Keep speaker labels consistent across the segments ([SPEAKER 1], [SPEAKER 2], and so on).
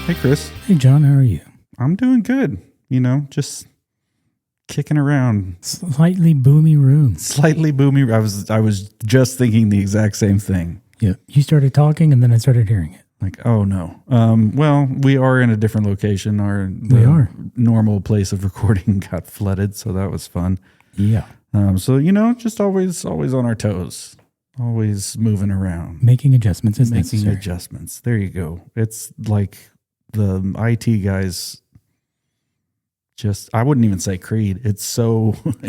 [SPEAKER 1] Hey, Kris.
[SPEAKER 2] Hey, John, how are you?
[SPEAKER 1] I'm doing good. Just kicking around.
[SPEAKER 2] Slightly boomy room.
[SPEAKER 1] Slightly boomy. I was just thinking the exact same thing.
[SPEAKER 2] Yeah, you started talking, and then I started hearing it.
[SPEAKER 1] Like, oh no. Well, we are in a different location.
[SPEAKER 2] We are.
[SPEAKER 1] Normal place of recording got flooded, so that was fun.
[SPEAKER 2] Yeah.
[SPEAKER 1] So just always on our toes, always moving around,
[SPEAKER 2] Making adjustments as
[SPEAKER 1] making
[SPEAKER 2] necessary.
[SPEAKER 1] adjustments. There you go. It's like the IT guys. I wouldn't even say creed. It's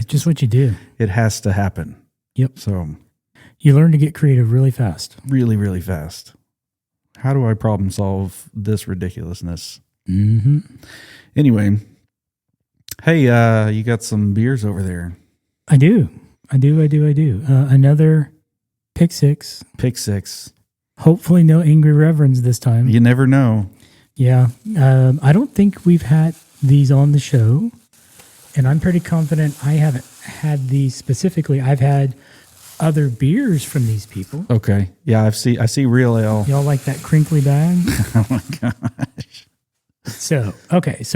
[SPEAKER 2] just what you do.
[SPEAKER 1] It has to happen.
[SPEAKER 2] Yep.
[SPEAKER 1] So
[SPEAKER 2] you learn to get creative really fast.
[SPEAKER 1] really, really fast. How do I problem solve this ridiculousness?
[SPEAKER 2] Mm-hmm.
[SPEAKER 1] Anyway, hey, you got some beers over there.
[SPEAKER 2] I do. Another pick six.
[SPEAKER 1] Pick six.
[SPEAKER 2] Hopefully no angry reverends this time.
[SPEAKER 1] You never know.
[SPEAKER 2] Yeah. I don't think we've had these on the show, and I'm pretty confident I haven't had these specifically. I've had other beers from these people.
[SPEAKER 1] Okay. Yeah, I see real ale.
[SPEAKER 2] Y'all like that crinkly bag?
[SPEAKER 1] Oh my gosh.
[SPEAKER 2] So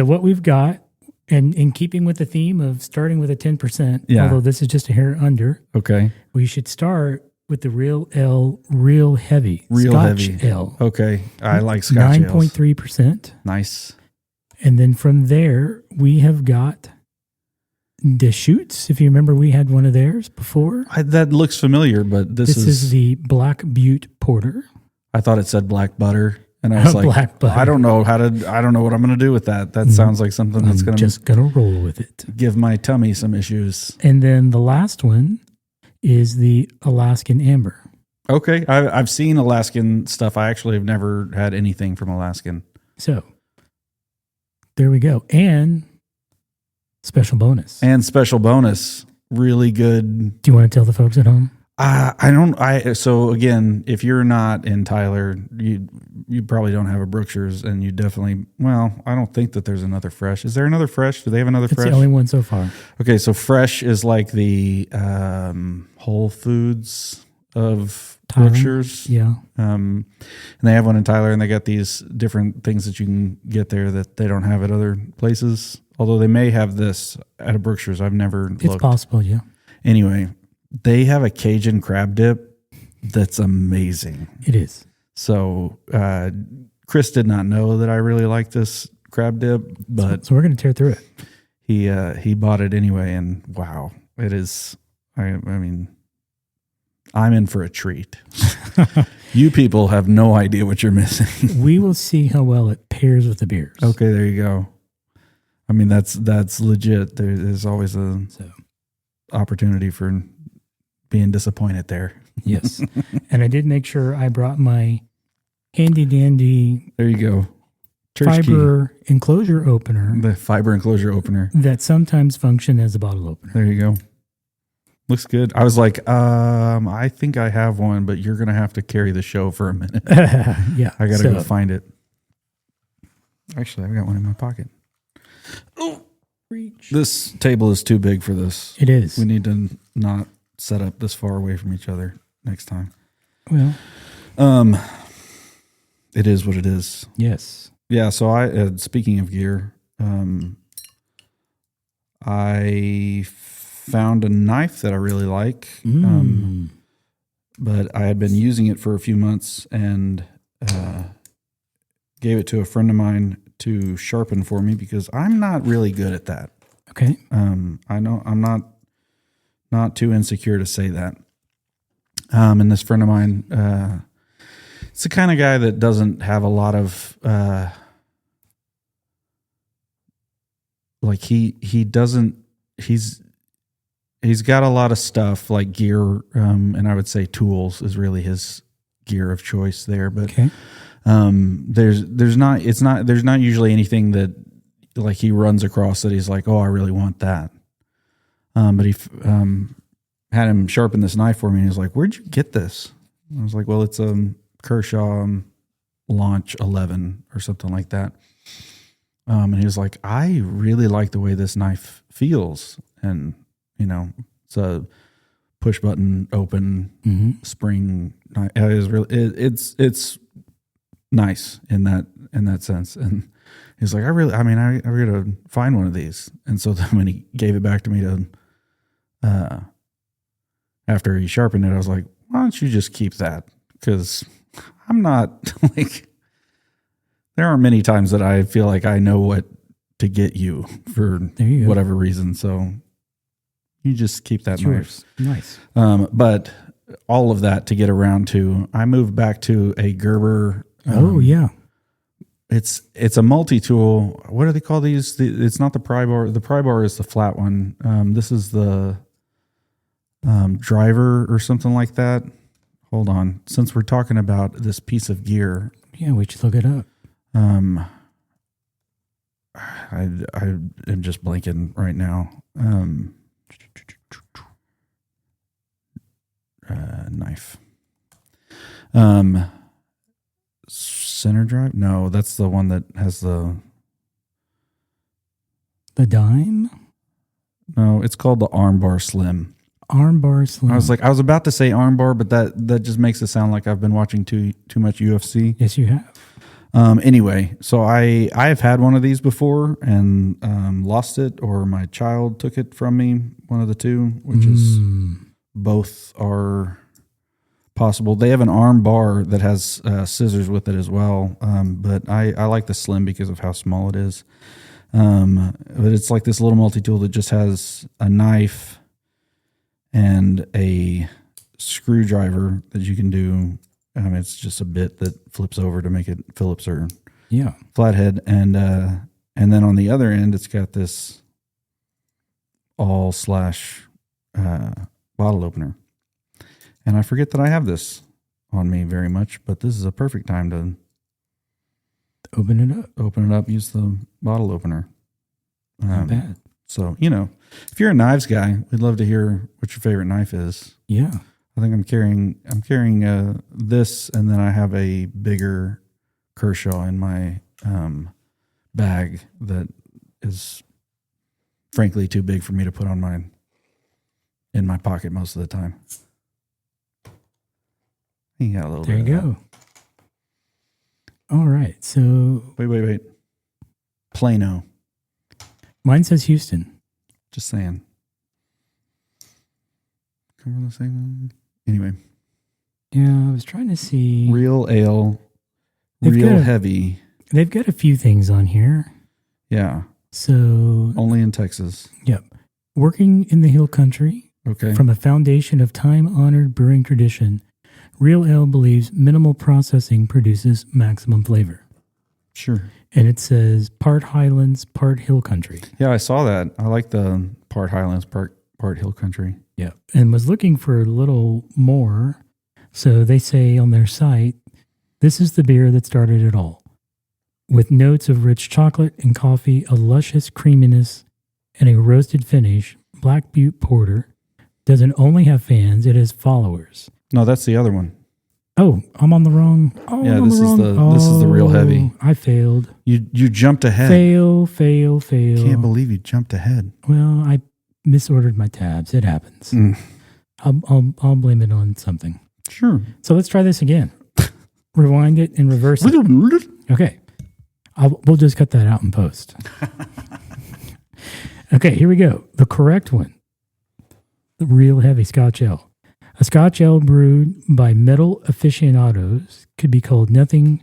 [SPEAKER 2] what we've got, and in keeping with the theme of starting with a 10%,
[SPEAKER 1] Yeah.
[SPEAKER 2] although this is just a hair under,
[SPEAKER 1] Okay.
[SPEAKER 2] we should start with the real ale, real heavy.
[SPEAKER 1] Real
[SPEAKER 2] Scotch
[SPEAKER 1] heavy.
[SPEAKER 2] ale.
[SPEAKER 1] Okay. I like Scotch ales.
[SPEAKER 2] 9.3%.
[SPEAKER 1] Nice.
[SPEAKER 2] And then from there, we have got Deschutes. If you remember, we had one of theirs before.
[SPEAKER 1] That looks familiar, but this
[SPEAKER 2] is the Black Butte Porter.
[SPEAKER 1] I thought it said black butter, and I was like,
[SPEAKER 2] Black butter.
[SPEAKER 1] I don't know what I'm going to do with that. That sounds like something that's going to
[SPEAKER 2] just gonna roll with it.
[SPEAKER 1] give my tummy some issues.
[SPEAKER 2] And then the last one is the Alaskan Amber.
[SPEAKER 1] Okay, I've seen Alaskan stuff. I actually have never had anything from Alaskan.
[SPEAKER 2] So there we go. And special bonus.
[SPEAKER 1] Really good.
[SPEAKER 2] Do you want to tell the folks at home?
[SPEAKER 1] So again, if you're not in Tyler, you probably don't have a Brookshire's, and you definitely, I don't think that there's another Fresh. Is there another Fresh? Do they have another Fresh?
[SPEAKER 2] It's the only one so far.
[SPEAKER 1] Okay, so Fresh is like the Whole Foods of
[SPEAKER 2] Tyler?
[SPEAKER 1] Brookshire's.
[SPEAKER 2] Yeah.
[SPEAKER 1] And they have one in Tyler, and they got these different things that you can get there that they don't have at other places. Although they may have this at a Brookshire's. I've never looked.
[SPEAKER 2] It's possible, yeah.
[SPEAKER 1] Anyway, they have a Cajun crab dip that's amazing.
[SPEAKER 2] It is.
[SPEAKER 1] So Kris did not know that I really like this crab dip, but
[SPEAKER 2] so we're going to tear through it.
[SPEAKER 1] he bought it anyway, and wow, it is. I mean, I'm in for a treat. You people have no idea what you're missing.
[SPEAKER 2] We will see how well it pairs with the beers.
[SPEAKER 1] Okay, there you go. I mean, that's legit. There's always a opportunity for being disappointed there.
[SPEAKER 2] Yes. And I did make sure I brought my handy dandy
[SPEAKER 1] There you go. Church
[SPEAKER 2] fiber
[SPEAKER 1] key.
[SPEAKER 2] enclosure opener.
[SPEAKER 1] The fiber enclosure opener.
[SPEAKER 2] That sometimes function as a bottle opener.
[SPEAKER 1] There you go. Looks good. I was like, I think I have one, but you're going to have to carry the show for a minute.
[SPEAKER 2] Yeah.
[SPEAKER 1] I got to go find it. Actually, I've got one in my pocket. Oh,
[SPEAKER 2] reach.
[SPEAKER 1] This table is too big for this.
[SPEAKER 2] It is.
[SPEAKER 1] We need to not set up this far away from each other next time.
[SPEAKER 2] Well,
[SPEAKER 1] it is what it is.
[SPEAKER 2] Yes.
[SPEAKER 1] Yeah. So speaking of gear, I found a knife that I really like. But I had been using it for a few months and gave it to a friend of mine to sharpen for me because I'm not really good at that.
[SPEAKER 2] Okay.
[SPEAKER 1] I know I'm not too insecure to say that. And this friend of mine, it's the kind of guy that doesn't have a lot of, he's got a lot of stuff like gear, and I would say tools is really his gear of choice there. But
[SPEAKER 2] okay.
[SPEAKER 1] there's not usually anything that like he runs across that he's like, oh, I really want that. But he had him sharpen this knife for me, and he was like, where'd you get this? I was like, well, it's a Kershaw Launch 11 or something like that. And he was like, I really like the way this knife feels. And, it's a push button open spring knife. It's nice in in that sense. And he's like, I gotta find one of these. And so then when he gave it back to me to, after he sharpened it, I was like, why don't you just keep that? Because I'm not like, there aren't many times that I feel like I know what to get you for whatever reason. So you just keep that knife.
[SPEAKER 2] Nice.
[SPEAKER 1] But all of that to get around to, I moved back to a Gerber. It's a multi-tool. What do they call these? It's not the pry bar. The pry bar is the flat one. This is the driver or something like that. Hold on. Since we're talking about this piece of gear.
[SPEAKER 2] Yeah, we should look it up.
[SPEAKER 1] I am just blanking right now. Knife. Center drive? No, that's the one that has the
[SPEAKER 2] dime?
[SPEAKER 1] No, it's called the Armbar Slim.
[SPEAKER 2] Armbar Slim.
[SPEAKER 1] I was about to say Armbar, but that just makes it sound like I've been watching too much UFC.
[SPEAKER 2] Yes, you have.
[SPEAKER 1] Anyway, so I've had one of these before and lost it, or my child took it from me, one of the two, which is both are possible. They have an arm bar that has scissors with it as well, but I like the Slim because of how small it is. But it's like this little multi-tool that just has a knife and a screwdriver that you can do. It's just a bit that flips over to make it Phillips or flathead, and then on the other end, it's got this all/ bottle opener. And I forget that I have this on me very much, but this is a perfect time to
[SPEAKER 2] open it up.
[SPEAKER 1] Open it up. Use the bottle opener.
[SPEAKER 2] Not bad.
[SPEAKER 1] So if you're a knives guy, we'd love to hear what your favorite knife is.
[SPEAKER 2] Yeah.
[SPEAKER 1] I think I'm carrying this, and then I have a bigger Kershaw in my bag that is frankly too big for me to put in my pocket most of the time. You got a little
[SPEAKER 2] there
[SPEAKER 1] bit.
[SPEAKER 2] There you go. All right. So
[SPEAKER 1] wait. Plano.
[SPEAKER 2] Mine says Houston.
[SPEAKER 1] Just saying. Cover the same one. Anyway.
[SPEAKER 2] Yeah, I was trying to see.
[SPEAKER 1] Real ale. Real heavy.
[SPEAKER 2] They've got a few things on here.
[SPEAKER 1] Yeah.
[SPEAKER 2] So.
[SPEAKER 1] Only in Texas.
[SPEAKER 2] Yep. Working in the hill country.
[SPEAKER 1] Okay.
[SPEAKER 2] From a foundation of time-honored brewing tradition, Real Ale believes minimal processing produces maximum flavor.
[SPEAKER 1] Sure.
[SPEAKER 2] And it says part Highlands, part hill country.
[SPEAKER 1] Yeah, I saw that. I like the part Highlands, part hill country.
[SPEAKER 2] Yeah. And was looking for a little more. So they say on their site, this is the beer that started it all. With notes of rich chocolate and coffee, a luscious creaminess, and a roasted finish, Black Butte Porter doesn't only have fans, it has followers.
[SPEAKER 1] No, that's the other one.
[SPEAKER 2] Oh, I'm on the wrong. Oh,
[SPEAKER 1] yeah, this is the real heavy.
[SPEAKER 2] I failed.
[SPEAKER 1] You jumped ahead.
[SPEAKER 2] Fail.
[SPEAKER 1] Can't believe you jumped ahead.
[SPEAKER 2] Well, I misordered my tabs. It happens. I'll blame it on something.
[SPEAKER 1] Sure.
[SPEAKER 2] So let's try this again. Rewind it and reverse it. Okay. We'll just cut that out in post. Okay, here we go. The correct one. The real heavy Scotch Ale. A Scotch Ale brewed by metal aficionados could be called nothing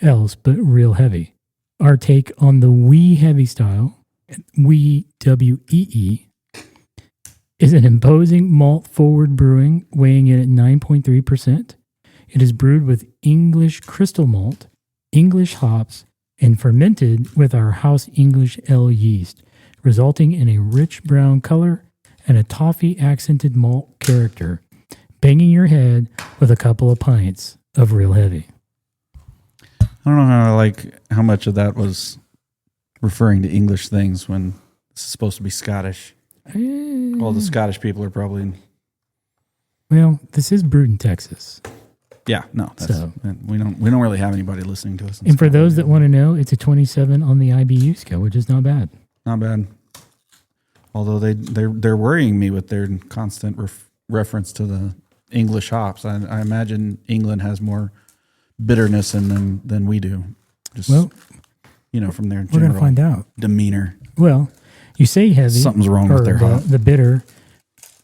[SPEAKER 2] else but real heavy. Our take on the wee heavy style, wee, W-E-E, is an imposing malt forward brewing weighing in at 9.3%. It is brewed with English crystal malt, English hops, and fermented with our house English ale yeast, resulting in a rich brown color and a toffee accented malt character, banging your head with a couple of pints of real heavy.
[SPEAKER 1] I don't know how much of that was referring to English things when it's supposed to be Scottish. All the Scottish people are probably.
[SPEAKER 2] Well, this is brewed in Texas.
[SPEAKER 1] Yeah, no, we don't really have anybody listening to us.
[SPEAKER 2] And for those that want to know, it's a 27 on the IBU scale, which is not bad.
[SPEAKER 1] Not bad. Although they're worrying me with their constant reference to the English hops. I imagine England has more bitterness in them than we do. Just,
[SPEAKER 2] Well,
[SPEAKER 1] from their
[SPEAKER 2] we're going to find out.
[SPEAKER 1] demeanor.
[SPEAKER 2] Well, you say heavy.
[SPEAKER 1] Something's wrong with their hop.
[SPEAKER 2] The bitter,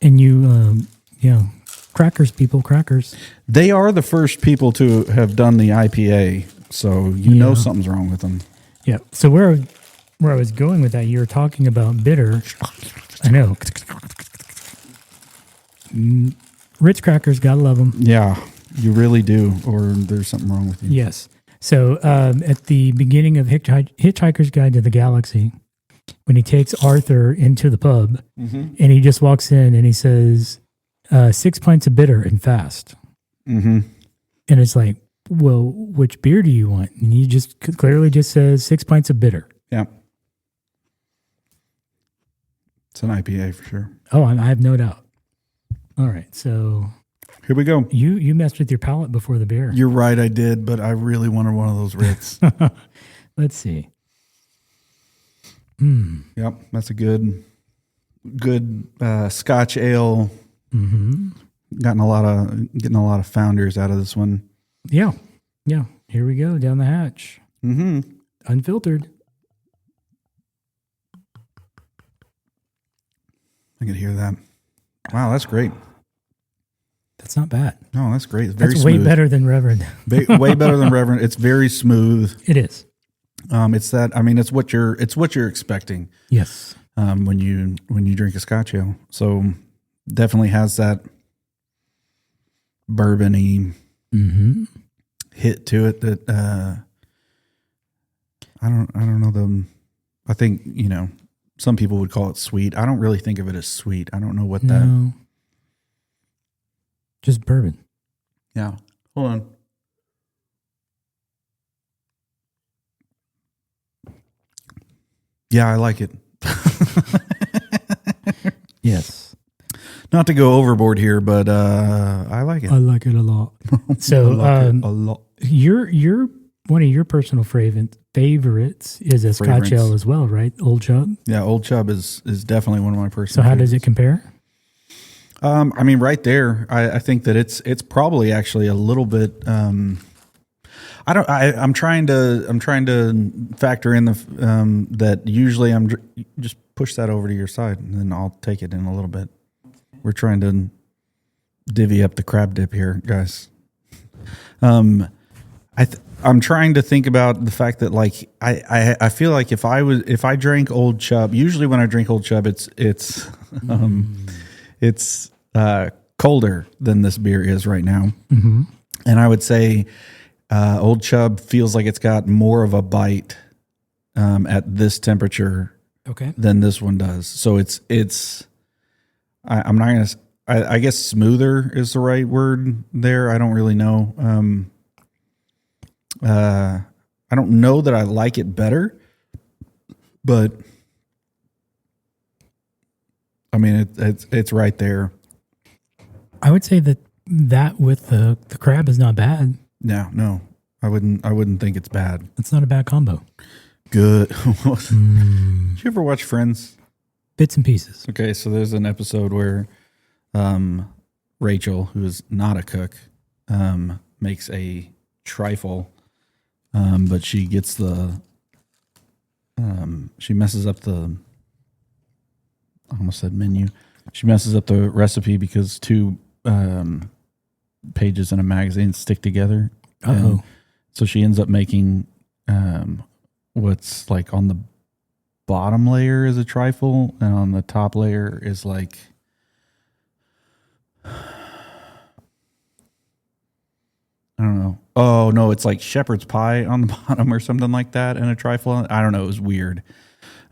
[SPEAKER 2] and you crackers, people, crackers.
[SPEAKER 1] They are the first people to have done the IPA, so you know something's wrong with them.
[SPEAKER 2] Yeah. So where I was going with that, you were talking about bitter. I know. Ritz crackers, gotta love them.
[SPEAKER 1] Yeah, you really do, or there's something wrong with you.
[SPEAKER 2] Yes. So at the beginning of Hitchhiker's Guide to the Galaxy, when he takes Arthur into the pub, and he just walks in and he says, 6 pints of bitter and fast. Mm-hmm. And it's like, well, which beer do you want? And he just clearly just says 6 pints of bitter.
[SPEAKER 1] Yeah. It's an IPA for sure.
[SPEAKER 2] Oh, I have no doubt. All right, so
[SPEAKER 1] here we go.
[SPEAKER 2] You messed with your palate before the beer.
[SPEAKER 1] You're right, I did, but I really wanted one of those Ritz.
[SPEAKER 2] Let's see.
[SPEAKER 1] Yep, that's a good Scotch ale. Mm-hmm. Getting a lot of founders out of this one.
[SPEAKER 2] Yeah. Here we go down the hatch. Mm-hmm. Unfiltered.
[SPEAKER 1] I can hear that. Wow, that's great.
[SPEAKER 2] That's not bad.
[SPEAKER 1] No, that's great. It's very
[SPEAKER 2] that's
[SPEAKER 1] smooth.
[SPEAKER 2] Way better than Reverend.
[SPEAKER 1] Way better than Reverend. It's very smooth.
[SPEAKER 2] It is.
[SPEAKER 1] It's that. I mean, it's what you're expecting.
[SPEAKER 2] Yes.
[SPEAKER 1] When you drink a Scotch ale, so definitely has that bourbon-y hit to it. That I don't know. I think some people would call it sweet. I don't really think of it as sweet. I don't know what that.
[SPEAKER 2] No. Just bourbon.
[SPEAKER 1] Yeah. Hold on. Yeah, I like it.
[SPEAKER 2] Yes.
[SPEAKER 1] Not to go overboard here, but I like it.
[SPEAKER 2] I like it a lot. So
[SPEAKER 1] a lot.
[SPEAKER 2] Your one of your personal favorites is a Scotch ale as well, right? Old Chub.
[SPEAKER 1] Yeah, Old Chub is definitely one of my personal.
[SPEAKER 2] So how does it compare?
[SPEAKER 1] I mean, right there, I think that it's probably actually a little bit. I'm trying to factor in the that usually I'm just push that over to your side and then I'll take it in a little bit. We're trying to divvy up the crab dip here, guys. I'm trying to think about the fact that like I feel like if I drank Old Chub, usually when I drink Old Chub, it's colder than this beer is right now, and I would say Old Chub feels like it's got more of a bite at this temperature than this one does. So I'm not gonna. I guess smoother is the right word there. I don't really know. I don't know that I like it better, but I mean it's right there.
[SPEAKER 2] I would say that with the crab is not bad.
[SPEAKER 1] No, I wouldn't think it's bad.
[SPEAKER 2] It's not a bad combo.
[SPEAKER 1] Good. Did you ever watch Friends?
[SPEAKER 2] Bits and pieces.
[SPEAKER 1] Okay, so there's an episode where Rachel, who is not a cook, makes a trifle, but she gets she messes up the. I almost said menu. She messes up the recipe because two pages in a magazine stick together.
[SPEAKER 2] Uh-oh.
[SPEAKER 1] So she ends up making what's like on the bottom layer is a trifle, and on the top layer is like I don't know. Oh no, it's like shepherd's pie on the bottom or something like that, and a trifle. I don't know. It was weird.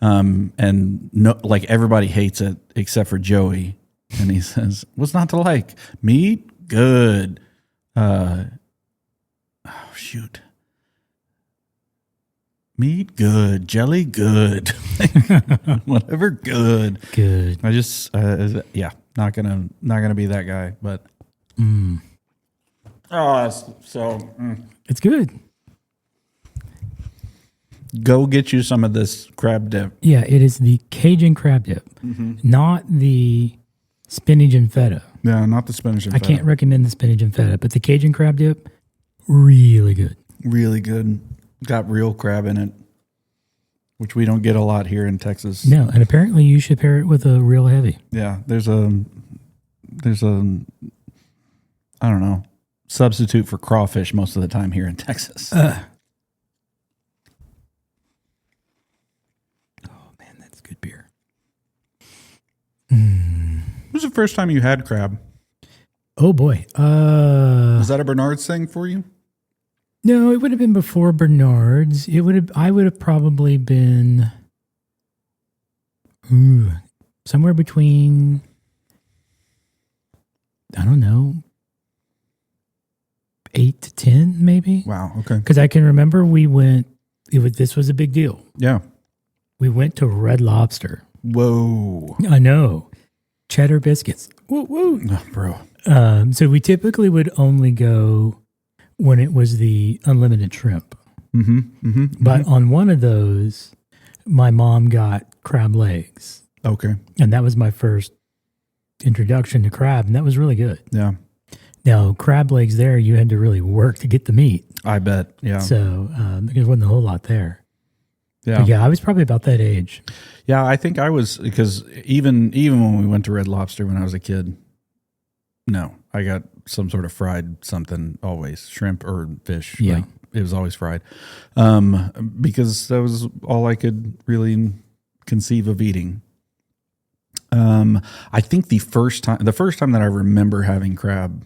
[SPEAKER 1] And no, like everybody hates it except for Joey, and he says, "What's not to like? Meat, good. Oh shoot, meat, good. Jelly, good. Whatever, good.
[SPEAKER 2] Good.
[SPEAKER 1] I just, not gonna be that guy, but.
[SPEAKER 2] It's good.
[SPEAKER 1] Go get you some of this crab dip.
[SPEAKER 2] Yeah, it is the Cajun crab dip, not the spinach and feta.
[SPEAKER 1] Yeah, not the spinach and feta.
[SPEAKER 2] I can't recommend the spinach and feta, but the Cajun crab dip, really good.
[SPEAKER 1] Really good. Got real crab in it, which we don't get a lot here in Texas.
[SPEAKER 2] No, and apparently you should pair it with a real heavy.
[SPEAKER 1] Yeah, there's a I don't know, substitute for crawfish most of the time here in Texas.
[SPEAKER 2] Oh man, that's good beer.
[SPEAKER 1] When was the first time you had crab?
[SPEAKER 2] Oh boy.
[SPEAKER 1] Was that a Bernard's thing for you?
[SPEAKER 2] No, it would have been before Bernard's. I would have probably been somewhere between, I don't know, 8 to 10 maybe.
[SPEAKER 1] Wow, okay.
[SPEAKER 2] Because I can remember this was a big deal.
[SPEAKER 1] Yeah.
[SPEAKER 2] We went to Red Lobster.
[SPEAKER 1] Whoa.
[SPEAKER 2] I know. Cheddar biscuits. Woo, woo.
[SPEAKER 1] Oh, bro.
[SPEAKER 2] So we typically would only go when it was the unlimited shrimp. But on one of those, my mom got crab legs.
[SPEAKER 1] Okay.
[SPEAKER 2] And that was my first introduction to crab, and that was really good.
[SPEAKER 1] Yeah.
[SPEAKER 2] Now, crab legs there, you had to really work to get the meat.
[SPEAKER 1] I bet. Yeah.
[SPEAKER 2] So there wasn't a whole lot there.
[SPEAKER 1] Yeah.
[SPEAKER 2] But yeah, I was probably about that age.
[SPEAKER 1] Yeah, I think I was, because even when we went to Red Lobster when I was a kid, no, I got some sort of fried something always, shrimp or fish.
[SPEAKER 2] Yeah.
[SPEAKER 1] Like, it was always fried. Because that was all I could really conceive of eating. I think the first time that I remember having crab,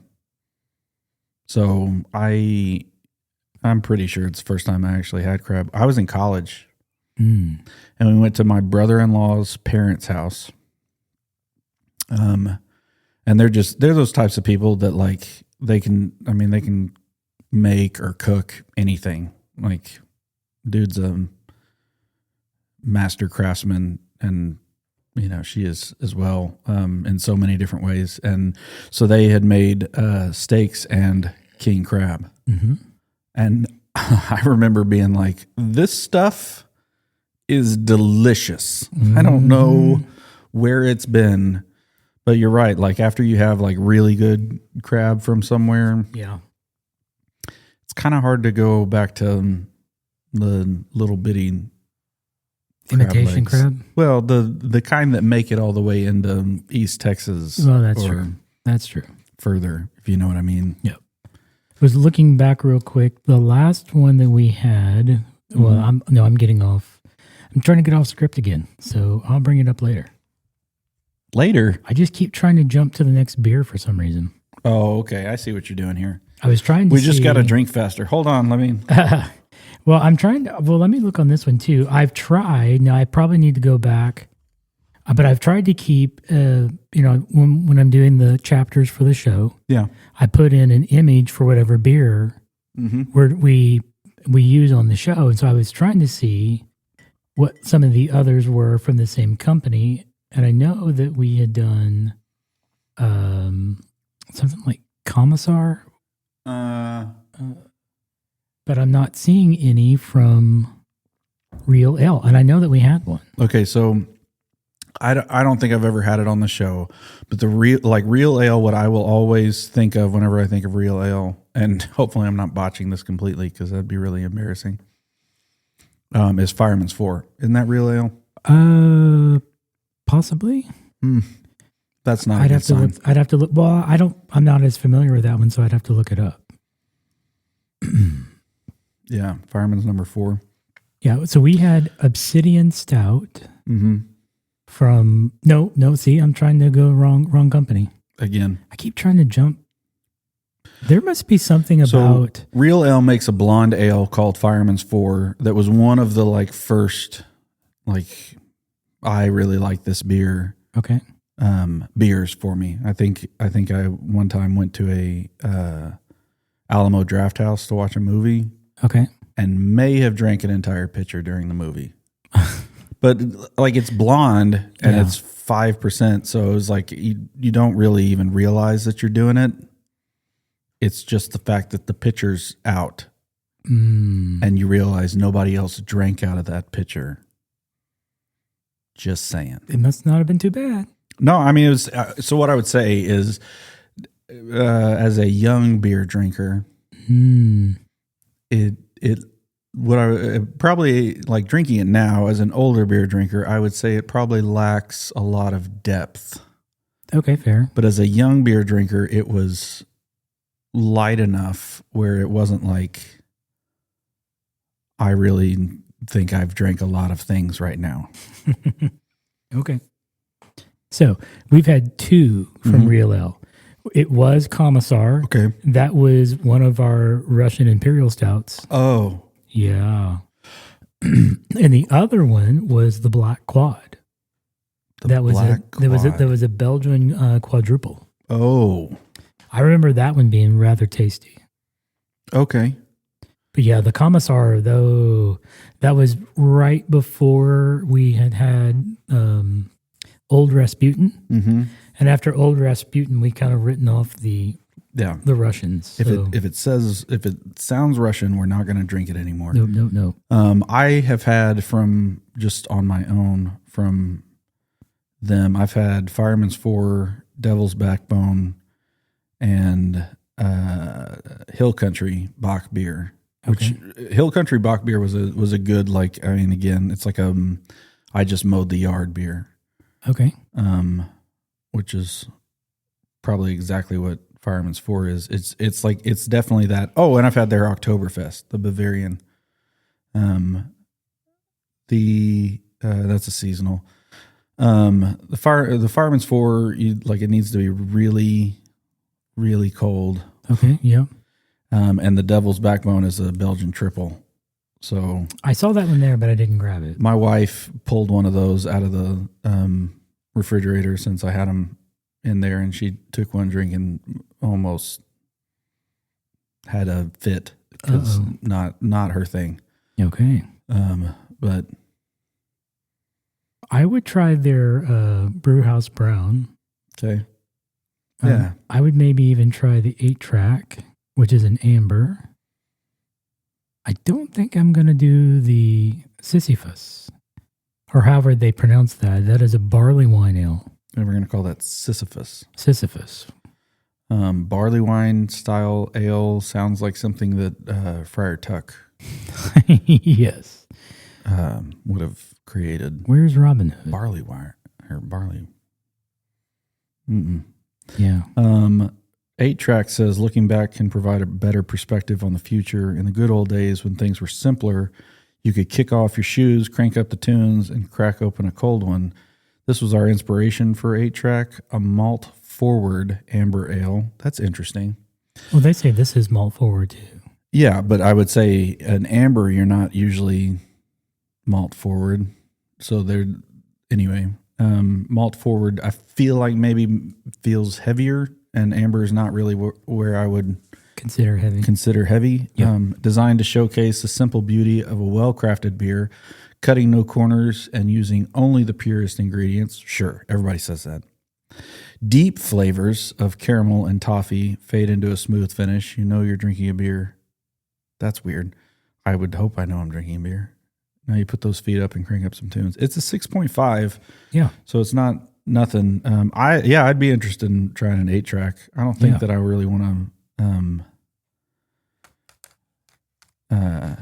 [SPEAKER 1] so I'm pretty sure it's the first time I actually had crab. I was in college. And we went to my brother-in-law's parents' house. And they're those types of people that like, they can make or cook anything. Like, dude's a master craftsman, and she is as well, in so many different ways. And so they had made steaks and king crab. And I remember being like, this stuff is delicious. I don't know where it's been, but you're right. Like, after you have like really good crab from somewhere,
[SPEAKER 2] Yeah.
[SPEAKER 1] it's kind of hard to go back to the little bitty
[SPEAKER 2] Imitation crab?
[SPEAKER 1] Well, the kind that make it all the way into East Texas.
[SPEAKER 2] Well, that's true. That's true.
[SPEAKER 1] Further, if you know what I mean.
[SPEAKER 2] Yep. Was looking back real quick. The last one that we had, I'm getting off. I'm trying to get off script again, so I'll bring it up later.
[SPEAKER 1] Later?
[SPEAKER 2] I just keep trying to jump to the next beer for some reason.
[SPEAKER 1] Oh, okay. I see what you're doing here.
[SPEAKER 2] I was trying to
[SPEAKER 1] We just got to drink faster. Hold on. Let me...
[SPEAKER 2] Well, I'm trying to... Well, let me look on this one, too. I've tried... Now, I probably need to go back, but I've tried to keep... when I'm doing the chapters for the show,
[SPEAKER 1] Yeah.
[SPEAKER 2] I put in an image for whatever beer where we use on the show. And so I was trying to see what some of the others were from the same company. And I know that we had done something like Commissar. But I'm not seeing any from Real Ale. And I know that we had one.
[SPEAKER 1] Okay, so I don't think I've ever had it on the show, but the Real Ale, what I will always think of whenever I think of Real Ale, and hopefully I'm not botching this completely because that'd be really embarrassing, is Fireman's 4. Isn't that Real Ale?
[SPEAKER 2] Possibly.
[SPEAKER 1] That's not
[SPEAKER 2] I'd
[SPEAKER 1] a
[SPEAKER 2] have
[SPEAKER 1] good
[SPEAKER 2] to
[SPEAKER 1] sign.
[SPEAKER 2] look. I'd have to look. Well, I'm not as familiar with that one, so I'd have to look it up.
[SPEAKER 1] Yeah, Fireman's number 4.
[SPEAKER 2] Yeah, so we had Obsidian Stout from no. See, I'm trying to go wrong company
[SPEAKER 1] Again.
[SPEAKER 2] I keep trying to jump. There must be something about
[SPEAKER 1] So Real Ale makes a blonde ale called Fireman's 4 that was one of the first I really like this beer.
[SPEAKER 2] Okay.
[SPEAKER 1] Beers for me. I think I one time went to a Alamo Draft House to watch a movie.
[SPEAKER 2] Okay.
[SPEAKER 1] And may have drank an entire pitcher during the movie. But it's blonde and it's 5%, so it was you don't really even realize that you're doing it. It's just the fact that the pitcher's out and you realize nobody else drank out of that pitcher. Just saying.
[SPEAKER 2] It must not have been too bad.
[SPEAKER 1] No, I mean, it was. So what I would say is, as a young beer drinker, it what I probably like drinking it now as an older beer drinker, I would say it probably lacks a lot of depth.
[SPEAKER 2] Okay, fair.
[SPEAKER 1] But as a young beer drinker, it was light enough where it wasn't like, I really think I've drank a lot of things right now.
[SPEAKER 2] Okay. So we've had two from Real Ale. It was Commissar.
[SPEAKER 1] Okay.
[SPEAKER 2] That was one of our Russian Imperial Stouts.
[SPEAKER 1] Oh.
[SPEAKER 2] Yeah. And the other one was the Black Quad. That was a Belgian quadruple.
[SPEAKER 1] Oh.
[SPEAKER 2] I remember that one being rather tasty.
[SPEAKER 1] Okay.
[SPEAKER 2] But yeah, the Commissar, though, that was right before we had Old Rasputin.
[SPEAKER 1] Mm-hmm.
[SPEAKER 2] And after Old Rasputin, we kind of written off the Russians.
[SPEAKER 1] If it sounds Russian, we're not going to drink it anymore.
[SPEAKER 2] No.
[SPEAKER 1] I have had from just on my own from them. I've had Fireman's 4, Devil's Backbone, and Hill Country Bock beer. Which Hill Country Bock beer was a good, like, I mean, again, it's like I just mowed the yard beer.
[SPEAKER 2] Okay.
[SPEAKER 1] Which is probably exactly what Fireman's 4 is. It's like, it's definitely that. Oh, and I've had their Oktoberfest, the Bavarian. That's a seasonal. The Fireman's 4, it needs to be really, really cold.
[SPEAKER 2] Okay. Yeah.
[SPEAKER 1] And the Devil's Backbone is a Belgian triple. So
[SPEAKER 2] I saw that one there, but I didn't grab it.
[SPEAKER 1] My wife pulled one of those out of the refrigerator since I had them in there, and she took one drink and almost had a fit because not her thing.
[SPEAKER 2] Okay.
[SPEAKER 1] But
[SPEAKER 2] I would try their Brewhouse Brown.
[SPEAKER 1] Okay. Yeah.
[SPEAKER 2] I would maybe even try the 8-track, which is an amber. I don't think I'm going to do the Sisyphus, or however they pronounce that. That is a barley wine ale.
[SPEAKER 1] And we're going to call that Sisyphus.
[SPEAKER 2] Sisyphus.
[SPEAKER 1] Barley wine style ale sounds like something that Friar Tuck
[SPEAKER 2] yes
[SPEAKER 1] would have created.
[SPEAKER 2] Where's Robin Hood?
[SPEAKER 1] Barley wine or barley. Mm-mm.
[SPEAKER 2] Yeah.
[SPEAKER 1] 8-track says, looking back can provide a better perspective on the future. In the good old days when things were simpler, you could kick off your shoes, crank up the tunes, and crack open a cold one. This was our inspiration for 8-track, a malt forward amber ale. That's interesting.
[SPEAKER 2] Well, they say this is malt forward too.
[SPEAKER 1] Yeah, but I would say an amber, you're not usually malt forward. So malt forward, I feel like maybe feels heavier, and amber is not really where I would
[SPEAKER 2] consider heavy.
[SPEAKER 1] Yep. Designed to showcase the simple beauty of a well-crafted beer, cutting no corners and using only the purest ingredients. Sure, everybody says that. Deep flavors of caramel and toffee fade into a smooth finish. You know you're drinking a beer. That's weird. I would hope I know I'm drinking a beer. Now you put those feet up and crank up some tunes. It's a 6.5.
[SPEAKER 2] Yeah.
[SPEAKER 1] So it's not nothing. I'd be interested in trying an 8-track. I don't think that I really want to I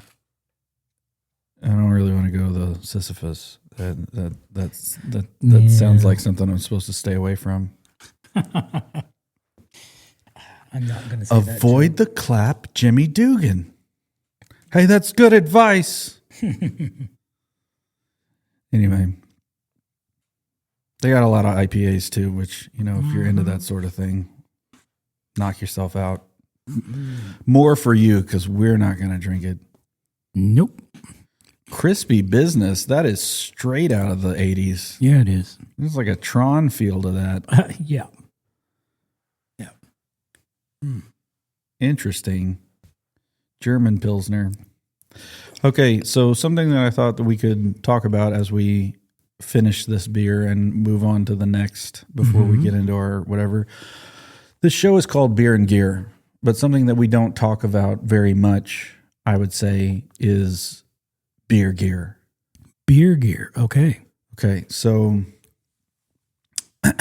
[SPEAKER 1] don't really want to go the Sisyphus. That sounds like something I'm supposed to stay away from.
[SPEAKER 2] I'm not going to say
[SPEAKER 1] Avoid the clap, Jimmy Dugan. Hey, that's good advice. Anyway, they got a lot of IPAs too, which, if you're into that sort of thing, knock yourself out. More for you, because we're not going to drink it.
[SPEAKER 2] Nope.
[SPEAKER 1] Crispy Business, that is straight out of the 80s.
[SPEAKER 2] Yeah, it is.
[SPEAKER 1] There's like a Tron feel to that.
[SPEAKER 2] Yeah.
[SPEAKER 1] Interesting. German Pilsner. Okay, so something that I thought that we could talk about as we finish this beer and move on to the next before we get into our whatever. This show is called Beer and Gear, but something that we don't talk about very much, I would say, is beer gear.
[SPEAKER 2] Beer gear. Okay.
[SPEAKER 1] Okay, so
[SPEAKER 2] all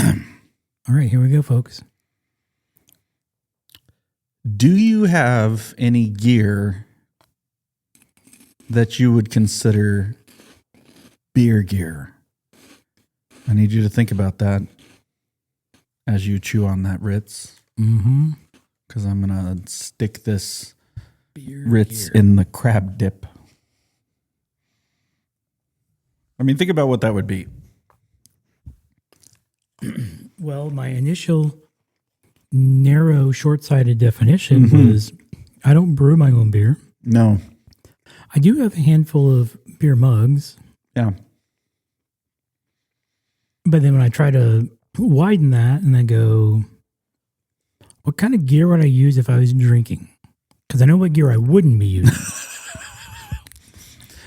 [SPEAKER 2] right, here we go, folks.
[SPEAKER 1] Do you have any gear that you would consider beer gear? I need you to think about that as you chew on that Ritz.
[SPEAKER 2] Mm-hmm.
[SPEAKER 1] Because I'm going to stick this
[SPEAKER 2] Beer
[SPEAKER 1] Ritz
[SPEAKER 2] gear.
[SPEAKER 1] in the crab dip. I mean, think about what that would be.
[SPEAKER 2] Well, my initial narrow, short-sighted definition was I don't brew my own beer.
[SPEAKER 1] No.
[SPEAKER 2] I do have a handful of beer mugs.
[SPEAKER 1] Yeah.
[SPEAKER 2] But then when I try to widen that and I go, what kind of gear would I use if I was drinking? Because I know what gear I wouldn't be using.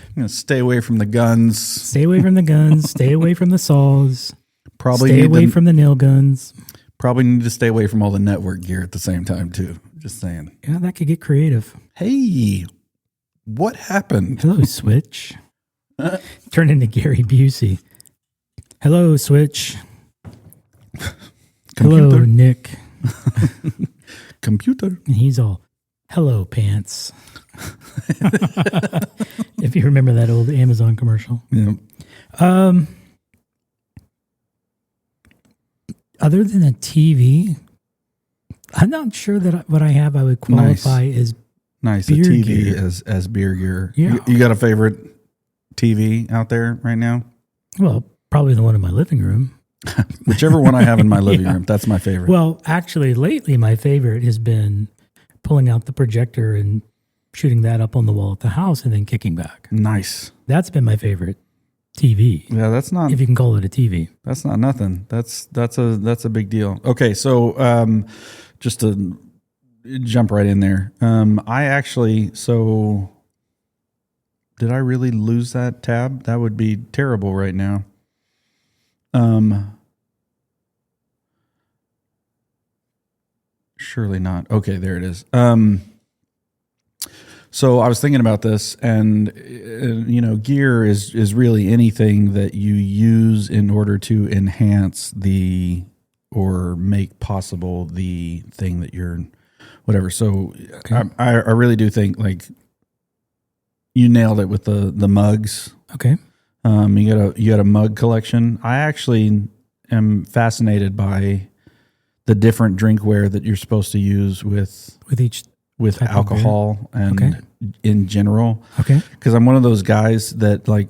[SPEAKER 1] I'm going to stay away from the guns.
[SPEAKER 2] Stay away from the guns. Stay away from the saws.
[SPEAKER 1] Probably
[SPEAKER 2] stay
[SPEAKER 1] need
[SPEAKER 2] away
[SPEAKER 1] to,
[SPEAKER 2] from the nail guns.
[SPEAKER 1] Probably need to stay away from all the network gear at the same time, too. Just saying.
[SPEAKER 2] Yeah, that could get creative.
[SPEAKER 1] Hey, what happened?
[SPEAKER 2] Hello, Switch. Turn into Gary Busey. Hello, Switch. Hello,
[SPEAKER 1] Computer.
[SPEAKER 2] Nick.
[SPEAKER 1] Computer.
[SPEAKER 2] And he's all, hello, pants. If you remember that old Amazon commercial.
[SPEAKER 1] Yeah.
[SPEAKER 2] Other than a TV, I'm not sure that what I have I would qualify as
[SPEAKER 1] Nice.
[SPEAKER 2] Beer
[SPEAKER 1] A TV
[SPEAKER 2] gear.
[SPEAKER 1] as beer gear.
[SPEAKER 2] Yeah.
[SPEAKER 1] You got a favorite TV out there right now?
[SPEAKER 2] well, probably the one in my living room.
[SPEAKER 1] Whichever one I have in my living
[SPEAKER 2] Yeah.
[SPEAKER 1] room, that's my favorite.
[SPEAKER 2] Well, actually, lately my favorite has been pulling out the projector and shooting that up on the wall at the house and then kicking back.
[SPEAKER 1] Nice.
[SPEAKER 2] That's been my favorite TV,
[SPEAKER 1] Yeah, that's not
[SPEAKER 2] if you can call it a TV.
[SPEAKER 1] That's not nothing. That's a big deal. Okay, so just to jump right in there, I actually did I really lose that tab? That would be terrible right now. Surely not. Okay, there it is. So I was thinking about this, and gear is really anything that you use in order to enhance or make possible the thing that you're, whatever. So
[SPEAKER 2] Okay.
[SPEAKER 1] I really do think like you nailed it with the mugs.
[SPEAKER 2] Okay.
[SPEAKER 1] You got a mug collection. I actually am fascinated by the different drinkware that you're supposed to use with
[SPEAKER 2] With type of
[SPEAKER 1] alcohol and
[SPEAKER 2] Okay.
[SPEAKER 1] in general.
[SPEAKER 2] Okay.
[SPEAKER 1] Because I'm one of those guys that like,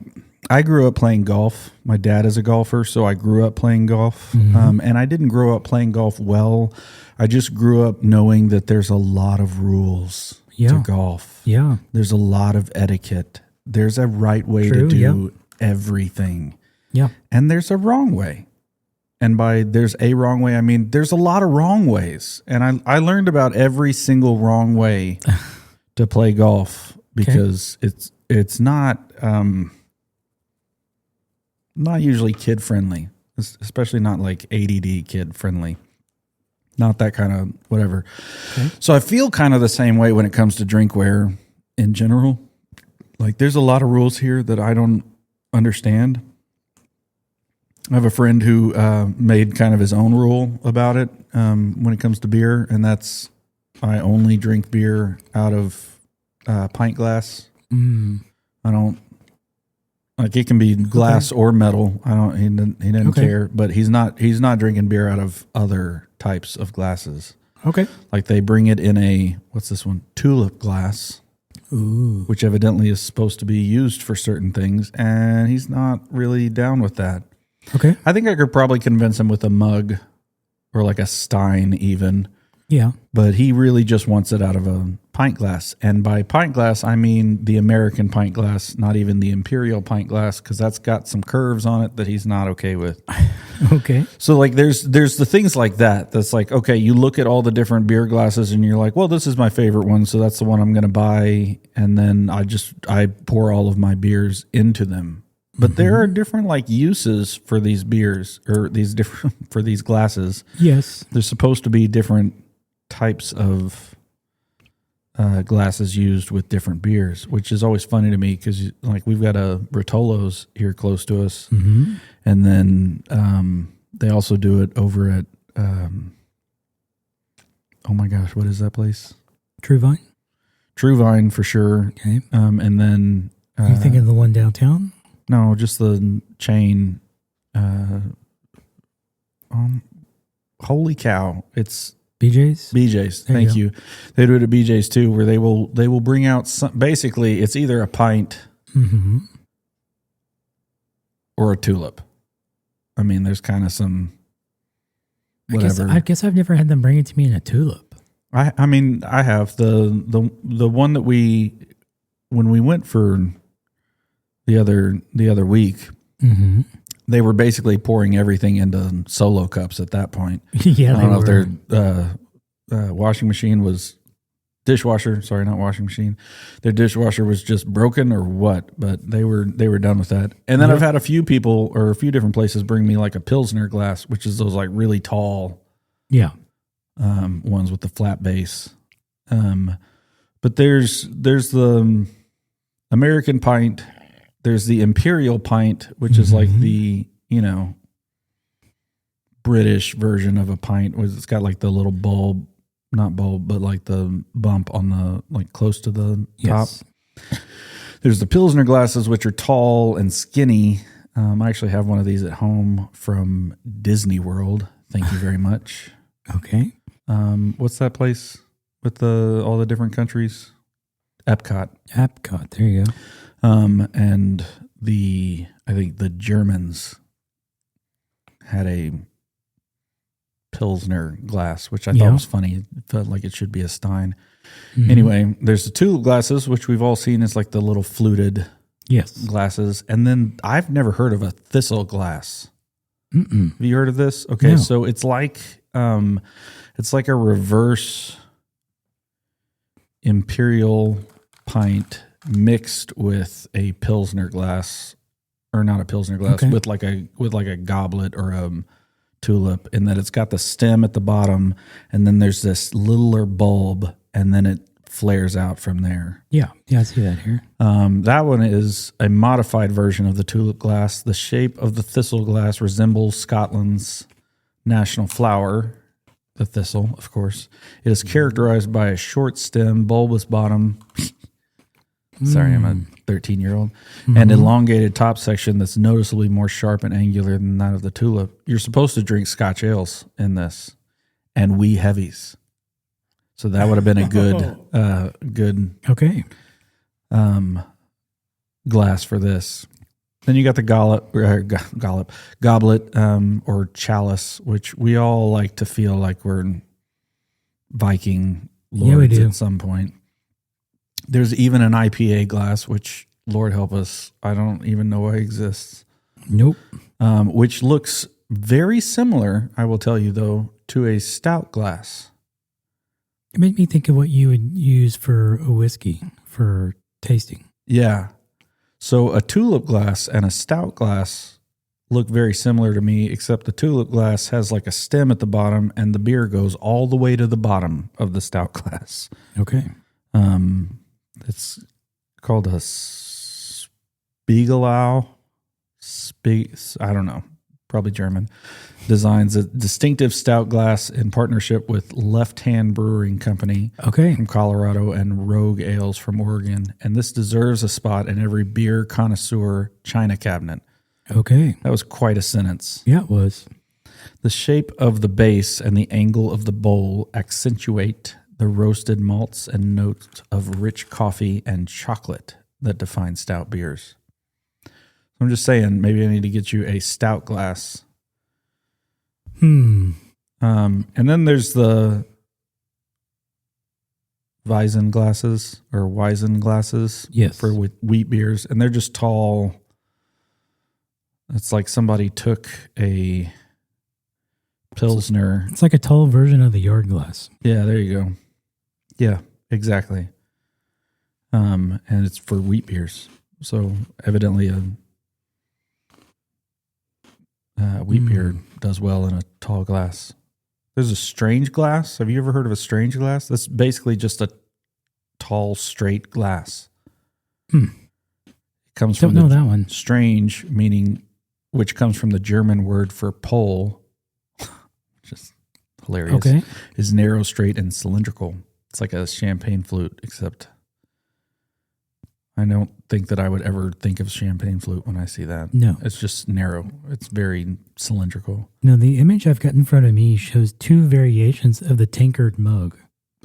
[SPEAKER 1] I grew up playing golf. My dad is a golfer, so I grew up playing golf.
[SPEAKER 2] Mhm.
[SPEAKER 1] And I didn't grow up playing golf well. I just grew up knowing that there's a lot of rules to
[SPEAKER 2] Yeah.
[SPEAKER 1] golf.
[SPEAKER 2] Yeah.
[SPEAKER 1] There's a lot of etiquette. There's a right way
[SPEAKER 2] True,
[SPEAKER 1] to do
[SPEAKER 2] yeah.
[SPEAKER 1] everything.
[SPEAKER 2] Yeah.
[SPEAKER 1] And there's a wrong way. And by there's a wrong way, I mean there's a lot of wrong ways. And I learned about every single wrong way to play golf because it's not usually kid friendly, especially not like ADD kid friendly. Not that kind of whatever.
[SPEAKER 2] Okay.
[SPEAKER 1] So I feel kind of the same way when it comes to drinkware in general. Like there's a lot of rules here that I don't understand. I have a friend who made kind of his own rule about it when it comes to beer, and that's I only drink beer out of pint glass.
[SPEAKER 2] Mm.
[SPEAKER 1] I don't like it can be glass or metal. I don't. He doesn't
[SPEAKER 2] Okay.
[SPEAKER 1] care, but he's not drinking beer out of other types of glasses.
[SPEAKER 2] Okay.
[SPEAKER 1] Like they bring it in a what's this one tulip glass,
[SPEAKER 2] Ooh.
[SPEAKER 1] which evidently is supposed to be used for certain things, and he's not really down with that.
[SPEAKER 2] Okay.
[SPEAKER 1] I think I could probably convince him with a mug or like a stein even,
[SPEAKER 2] Yeah.
[SPEAKER 1] but he really just wants it out of a pint glass. And by pint glass, I mean the American pint glass, not even the imperial pint glass, because that's got some curves on it that he's not okay with.
[SPEAKER 2] Okay.
[SPEAKER 1] So like there's the things like that. That's like, okay, you look at all the different beer glasses and you're like, well, this is my favorite one, so that's the one I'm going to buy. And then I pour all of my beers into them. But there are different like uses for these beers or these different for these glasses.
[SPEAKER 2] Yes.
[SPEAKER 1] There's supposed to be different types of glasses used with different beers, which is always funny to me because like we've got a Rotolo's here close to us,
[SPEAKER 2] Mm-hmm.
[SPEAKER 1] and then they also do it over at oh my gosh, what is that place?
[SPEAKER 2] True Vine.
[SPEAKER 1] True Vine for sure.
[SPEAKER 2] Okay.
[SPEAKER 1] And then
[SPEAKER 2] Are you thinking of the one downtown?
[SPEAKER 1] No, just the chain. Holy cow! It's
[SPEAKER 2] BJ's.
[SPEAKER 1] BJ's.
[SPEAKER 2] There
[SPEAKER 1] Thank
[SPEAKER 2] you
[SPEAKER 1] you. They do it at BJ's too, where they will bring out some. Basically, it's either a pint or a tulip. I mean, there's kind of some whatever.
[SPEAKER 2] I guess I've never had them bring it to me in a tulip.
[SPEAKER 1] I mean, I have the one that when we went for the other week. They were basically pouring everything into solo cups at that point.
[SPEAKER 2] Yeah,
[SPEAKER 1] I don't know if their washing machine was dishwasher. Sorry, not washing machine. Their dishwasher was just broken or what, but they were done with that. And then I've had a few people or a few different places bring me like a Pilsner glass, which is those like really tall, ones with the flat base. But there's the American pint. There's the Imperial pint, which is like the, British version of a pint. It's got like the little bulb, not bulb, but like the bump on the, like close to the top. There's the Pilsner glasses, which are tall and skinny. I actually have one of these at home from Disney World. Thank you very much.
[SPEAKER 2] Okay.
[SPEAKER 1] What's that place with all the different countries? Epcot.
[SPEAKER 2] There you go.
[SPEAKER 1] And I think the Germans had a Pilsner glass, which I thought was funny. It felt like it should be a Stein. Anyway, there's the tulip glasses, which we've all seen as like the little fluted glasses. And then I've never heard of a thistle glass. Have you heard of this? Okay. No. So it's like a reverse Imperial pint mixed with a Pilsner glass, or not a Pilsner glass, with like a goblet or a tulip, and that it's got the stem at the bottom, and then there's this littler bulb, and then it flares out from there.
[SPEAKER 2] Yeah, I see that here.
[SPEAKER 1] That one is a modified version of the tulip glass. The shape of the thistle glass resembles Scotland's national flower, the thistle, of course. It is characterized by a short stem, bulbous bottom. Sorry, I'm a 13-year-old. And elongated top section that's noticeably more sharp and angular than that of the tulip. You're supposed to drink Scotch ales in this and wee heavies. So that would have been a good glass for this. Then you got the goblet or chalice, which we all like to feel like we're Viking lords at some point. There's even an IPA glass, which, Lord help us, I don't even know why it exists.
[SPEAKER 2] Nope.
[SPEAKER 1] Which looks very similar, I will tell you, though, to a stout glass.
[SPEAKER 2] It made me think of what you would use for a whiskey for tasting.
[SPEAKER 1] Yeah. So a tulip glass and a stout glass look very similar to me, except the tulip glass has like a stem at the bottom, and the beer goes all the way to the bottom of the stout glass.
[SPEAKER 2] Okay.
[SPEAKER 1] It's called a Spiegelau. I don't know. Probably German. Designs a distinctive stout glass in partnership with Left Hand Brewing Company from Colorado and Rogue Ales from Oregon. And this deserves a spot in every beer connoisseur china cabinet.
[SPEAKER 2] Okay.
[SPEAKER 1] That was quite a sentence.
[SPEAKER 2] Yeah, it was.
[SPEAKER 1] The shape of the base and the angle of the bowl accentuate the roasted malts and notes of rich coffee and chocolate that define stout beers. I'm just saying, maybe I need to get you a stout glass. And then there's the Weizen glasses for wheat beers, and they're just tall. It's like somebody took a Pilsner.
[SPEAKER 2] It's like a tall version of the yard glass.
[SPEAKER 1] Yeah, there you go. Yeah, exactly. And it's for wheat beers. So evidently a wheat beer does well in a tall glass. There's a strange glass. Have you ever heard of a strange glass? That's basically just a tall, straight glass. It comes from
[SPEAKER 2] that one.
[SPEAKER 1] Strange, which comes from the German word for pole, which is hilarious. Is narrow, straight, and cylindrical. It's like a champagne flute, except I don't think that I would ever think of champagne flute when I see that.
[SPEAKER 2] No.
[SPEAKER 1] It's just narrow. It's very cylindrical.
[SPEAKER 2] No, the image I've got in front of me shows two variations of the tankard mug.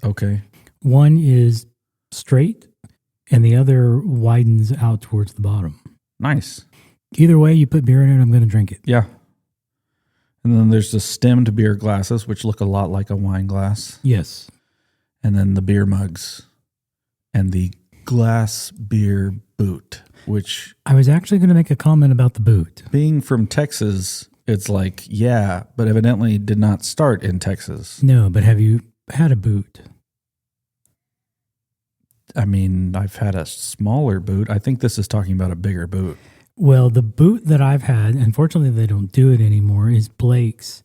[SPEAKER 1] Okay.
[SPEAKER 2] One is straight, and the other widens out towards the bottom.
[SPEAKER 1] Nice.
[SPEAKER 2] Either way, you put beer in it, I'm going to drink it.
[SPEAKER 1] Yeah. And then there's the stemmed beer glasses, which look a lot like a wine glass.
[SPEAKER 2] Yes.
[SPEAKER 1] And then the beer mugs and the glass beer boot, which...
[SPEAKER 2] I was actually going to make a comment about the boot.
[SPEAKER 1] Being from Texas, it's like, yeah, but evidently did not start in Texas.
[SPEAKER 2] No, but have you had a boot?
[SPEAKER 1] I mean, I've had a smaller boot. I think this is talking about a bigger boot.
[SPEAKER 2] Well, the boot that I've had, unfortunately they don't do it anymore, is Blake's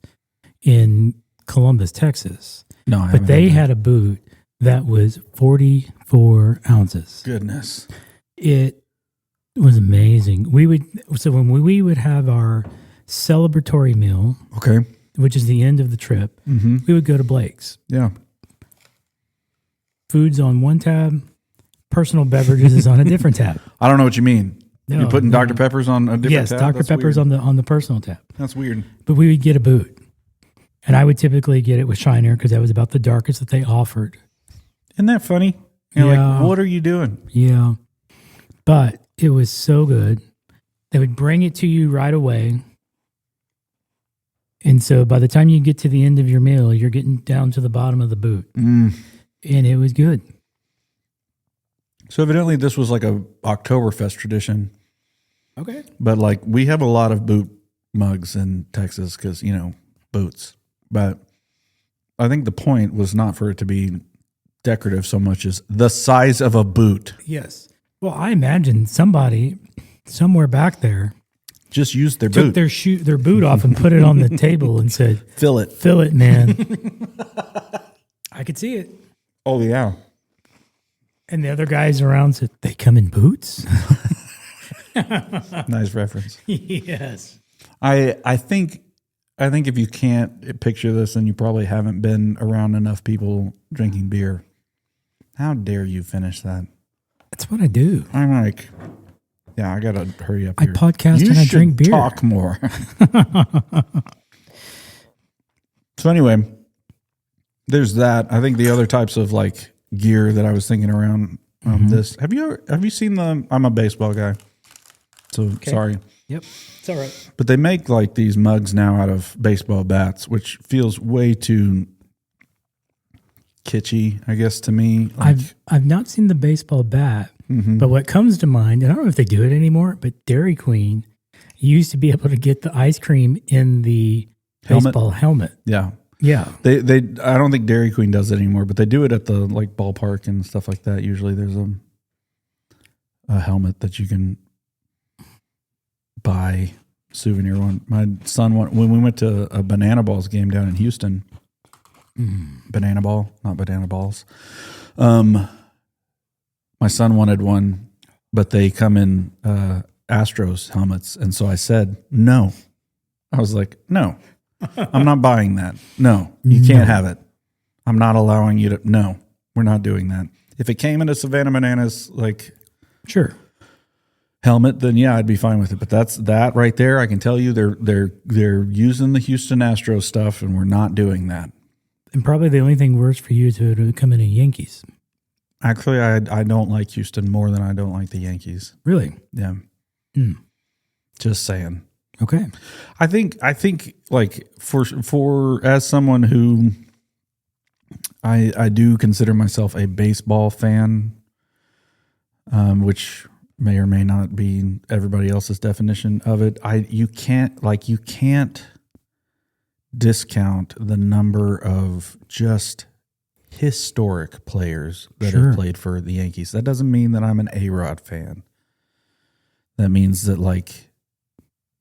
[SPEAKER 2] in Columbus, Texas.
[SPEAKER 1] No,
[SPEAKER 2] but they had a boot that was 44 ounces.
[SPEAKER 1] Goodness.
[SPEAKER 2] It was amazing. When we would have our celebratory meal,
[SPEAKER 1] okay,
[SPEAKER 2] which is the end of the trip, we would go to Blake's.
[SPEAKER 1] Yeah.
[SPEAKER 2] Food's on one tab, personal beverages is on a different tab.
[SPEAKER 1] I don't know what you mean.
[SPEAKER 2] No,
[SPEAKER 1] you're putting Dr. Pepper's on a different tab?
[SPEAKER 2] Yes, Dr. Pepper's on the personal tab.
[SPEAKER 1] That's weird.
[SPEAKER 2] But we would get a boot. And I would typically get it with Shiner because that was about the darkest that they offered.
[SPEAKER 1] Isn't that funny? You're like, what are you doing?
[SPEAKER 2] Yeah. But it was so good. They would bring it to you right away. And so by the time you get to the end of your meal, you're getting down to the bottom of the boot. And it was good.
[SPEAKER 1] So evidently this was like a Oktoberfest tradition.
[SPEAKER 2] Okay.
[SPEAKER 1] But like we have a lot of boot mugs in Texas because, boots. But I think the point was not for it to be decorative so much as the size of a boot.
[SPEAKER 2] Yes. Well, I imagine somebody somewhere back there
[SPEAKER 1] just used their
[SPEAKER 2] took
[SPEAKER 1] boot.
[SPEAKER 2] their boot off and put it on the table and said,
[SPEAKER 1] Fill it.
[SPEAKER 2] Fill it, man. I could see it.
[SPEAKER 1] Oh, yeah.
[SPEAKER 2] And the other guys around said, they come in boots?
[SPEAKER 1] Nice reference.
[SPEAKER 2] Yes.
[SPEAKER 1] I think if you can't picture this, then you probably haven't been around enough people drinking beer. How dare you finish that?
[SPEAKER 2] That's what I do.
[SPEAKER 1] I'm like, yeah, I got to hurry up
[SPEAKER 2] I
[SPEAKER 1] here.
[SPEAKER 2] podcast and I drink beer.
[SPEAKER 1] Talk more. So anyway, there's that. I think the other types of like gear that I was thinking around this. Have you seen I'm a baseball guy. So sorry.
[SPEAKER 2] Yep. It's all right.
[SPEAKER 1] But they make like these mugs now out of baseball bats, which feels way too kitschy, I guess, to me. Like,
[SPEAKER 2] I've not seen the baseball bat, but what comes to mind, and I don't know if they do it anymore, but Dairy Queen used to be able to get the ice cream in the baseball helmet.
[SPEAKER 1] Yeah.
[SPEAKER 2] Yeah.
[SPEAKER 1] They I don't think Dairy Queen does it anymore, but they do it at the like ballpark and stuff like that. Usually there's a helmet that you can buy souvenir one. My son when we went to a Banana Balls game down in Houston. Banana Ball, not banana balls. My son wanted one, but they come in Astros helmets, and so I said no. I was like, no, I'm not buying that. No, you can't have it. I'm not allowing you to. No, we're not doing that. If it came in a Savannah Bananas like
[SPEAKER 2] sure
[SPEAKER 1] helmet, then yeah, I'd be fine with it. But that's that right there. I can tell you they're using the Houston Astros stuff, and we're not doing that.
[SPEAKER 2] And probably the only thing worse for you to come in a Yankees.
[SPEAKER 1] Actually, I don't like Houston more than I don't like the Yankees.
[SPEAKER 2] Really?
[SPEAKER 1] Yeah. Just saying.
[SPEAKER 2] Okay.
[SPEAKER 1] I think like for as someone who I do consider myself a baseball fan, which may or may not be everybody else's definition of it. You can't discount the number of just historic players that have played for the Yankees. That doesn't mean that I'm an A-Rod fan. That means that like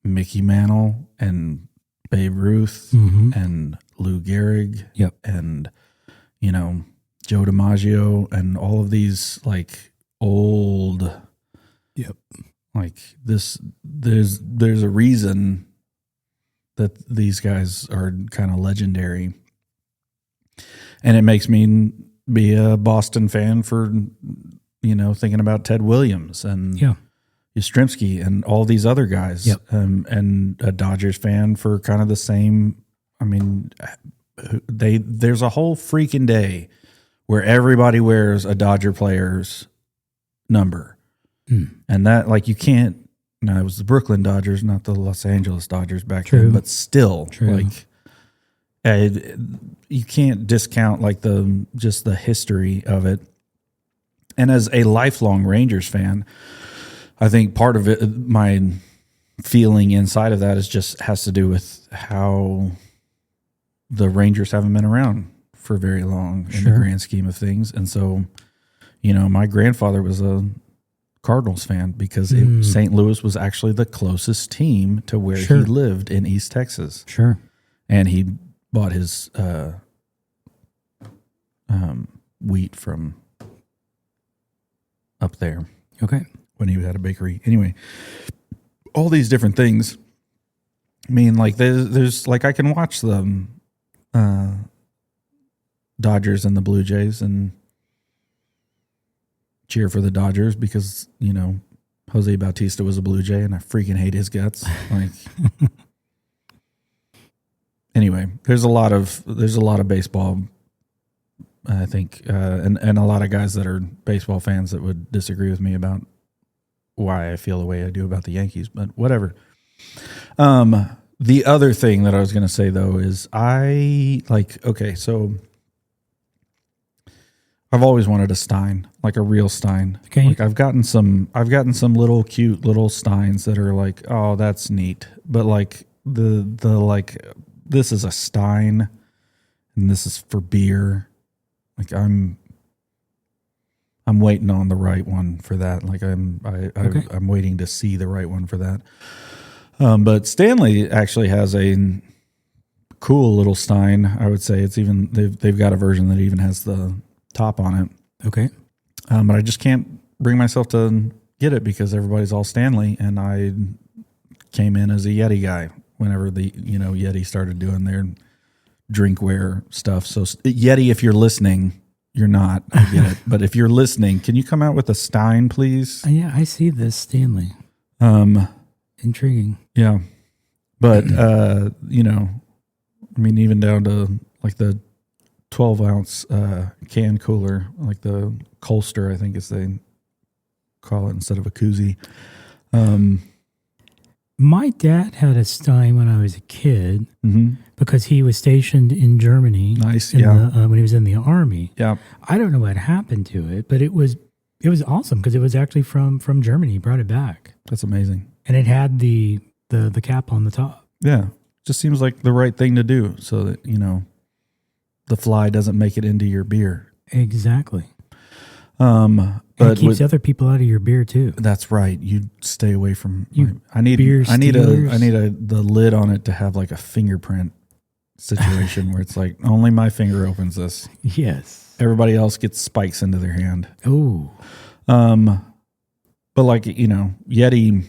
[SPEAKER 1] Mickey Mantle and Babe Ruth and Lou Gehrig and, Joe DiMaggio and all of these like old, like this, there's a reason that these guys are kind of legendary. And it makes me be a Boston fan for thinking about Ted Williams and Yastrzemski and all these other guys.
[SPEAKER 2] Yep.
[SPEAKER 1] And a Dodgers fan for kind of the same. I mean, there's a whole freaking day where everybody wears a Dodger player's number. And that, like, you can't. No, it was the Brooklyn Dodgers, not the Los Angeles Dodgers back then. But still, like, you can't discount like just the history of it. And as a lifelong Rangers fan, I think part of it, my feeling inside of that has to do with how the Rangers haven't been around for very long in the grand scheme of things. And so, my grandfather was a Cardinals fan because St. Louis was actually the closest team to where he lived in East Texas. And he bought his wheat from up there.
[SPEAKER 2] Okay.
[SPEAKER 1] When he had a bakery. Anyway, all these different things. I mean, like, there's like, I can watch the Dodgers and the Blue Jays and cheer for the Dodgers because, Jose Bautista was a Blue Jay and I freaking hate his guts. Like, anyway, there's a lot of baseball, I think, and a lot of guys that are baseball fans that would disagree with me about why I feel the way I do about the Yankees, but whatever. The other thing that I was going to say though is so I've always wanted a Stein, like a real Stein.
[SPEAKER 2] Okay.
[SPEAKER 1] Like I've gotten some little cute little Steins that are like, oh, that's neat. But like this is a Stein and this is for beer. Like I'm waiting on the right one for that. Like I'm waiting to see the right one for that. But Stanley actually has a cool little Stein. I would say it's even they've got a version that even has the top on it.
[SPEAKER 2] Okay.
[SPEAKER 1] But I just can't bring myself to get it because everybody's all Stanley, and I came in as a Yeti guy whenever the Yeti started doing their drinkware stuff. So Yeti, if you're listening, you're not. I get it. But if you're listening, can you come out with a Stein, please?
[SPEAKER 2] Yeah, I see this Stanley. Intriguing.
[SPEAKER 1] Yeah. But, even down to like the 12-ounce can cooler, like the Colster, I think is they call it instead of a koozie.
[SPEAKER 2] My dad had a Stein when I was a kid because he was stationed in Germany.
[SPEAKER 1] Nice,
[SPEAKER 2] when he was in the Army.
[SPEAKER 1] Yeah.
[SPEAKER 2] I don't know what happened to it, but it was awesome because it was actually from Germany. He brought it back.
[SPEAKER 1] That's amazing.
[SPEAKER 2] And it had the cap on the top.
[SPEAKER 1] Yeah. Just seems like the right thing to do so that, the fly doesn't make it into your beer.
[SPEAKER 2] Exactly.
[SPEAKER 1] But
[SPEAKER 2] it keeps other people out of your beer too.
[SPEAKER 1] That's right. You stay away from.
[SPEAKER 2] I need
[SPEAKER 1] the lid on it to have like a fingerprint situation where it's like only my finger opens this.
[SPEAKER 2] Yes.
[SPEAKER 1] Everybody else gets spikes into their hand.
[SPEAKER 2] Oh.
[SPEAKER 1] But like Yeti.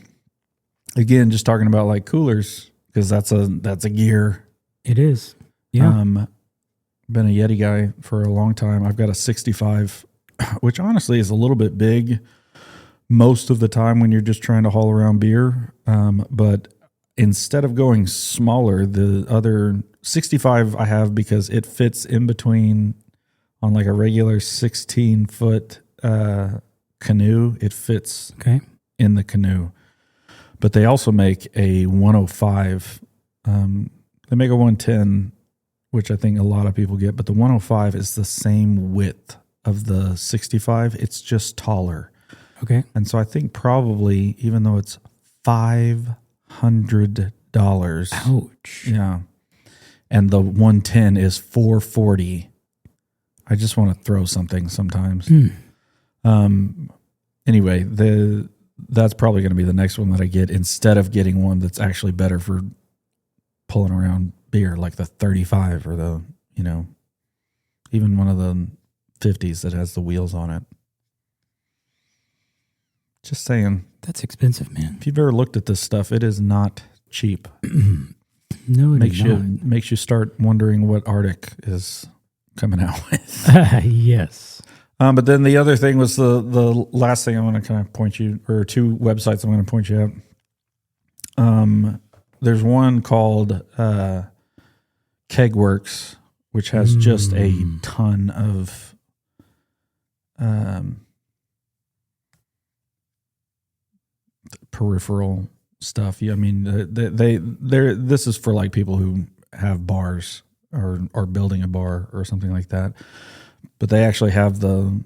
[SPEAKER 1] Again, just talking about like coolers because that's a gear.
[SPEAKER 2] It is. Yeah.
[SPEAKER 1] Been a Yeti guy for a long time. I've got a 65, which honestly is a little bit big most of the time when you're just trying to haul around beer. But instead of going smaller, the other 65 I have because it fits in between on like a regular 16-foot canoe. It fits in the canoe. But they also make a 105. They make a 110, which I think a lot of people get, but the 105 is the same width of the 65. It's just taller.
[SPEAKER 2] Okay.
[SPEAKER 1] And so I think probably, even though it's $500.
[SPEAKER 2] Ouch.
[SPEAKER 1] Yeah. And the 110 is $440. I just want to throw something sometimes. Anyway, that's probably going to be the next one that I get instead of getting one that's actually better for pulling around beer, like the 35 or the, even one of the 50s that has the wheels on it. Just saying.
[SPEAKER 2] That's expensive, man.
[SPEAKER 1] If you've ever looked at this stuff, it is not cheap.
[SPEAKER 2] No, it is not.
[SPEAKER 1] Makes you start wondering what Arctic is coming out with.
[SPEAKER 2] Yes.
[SPEAKER 1] But then the other thing was the last thing I want to kind of point you, or two websites I'm going to point you out. There's one called Kegworks, which has just a ton of peripheral stuff. I mean, they're this is for like people who have bars or are building a bar or something like that. But they actually have the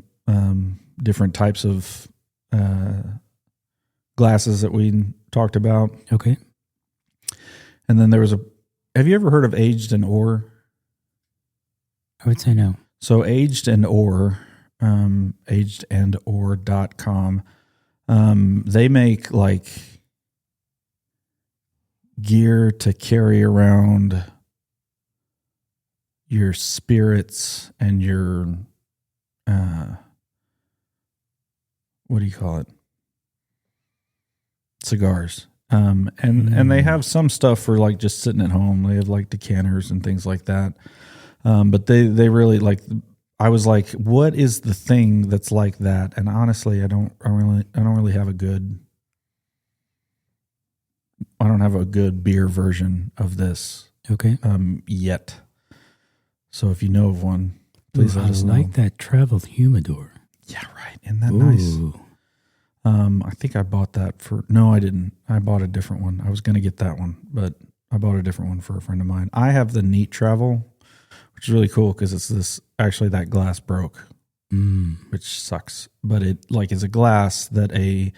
[SPEAKER 1] different types of glasses that we talked about.
[SPEAKER 2] Okay.
[SPEAKER 1] And then there was have you ever heard of Aged and Ore?
[SPEAKER 2] I would say no.
[SPEAKER 1] So Aged and Ore, agedandore.com, they make like gear to carry around your spirits and your, what do you call it? Cigars. And they have some stuff for like just sitting at home. They have like decanters and things like that. But they really like, I was like, what is the thing that's like that? And honestly, I don't really have a good beer version of this.
[SPEAKER 2] Okay.
[SPEAKER 1] Yet. So if you know of one, please let us know.
[SPEAKER 2] I like that travel humidor.
[SPEAKER 1] Yeah, right. Isn't that nice? I think I bought that no, I didn't. I bought a different one. I was going to get that one, but I bought a different one for a friend of mine. I have the Neat Travel, which is really cool because it's actually that glass broke, which sucks. But it like is a glass that a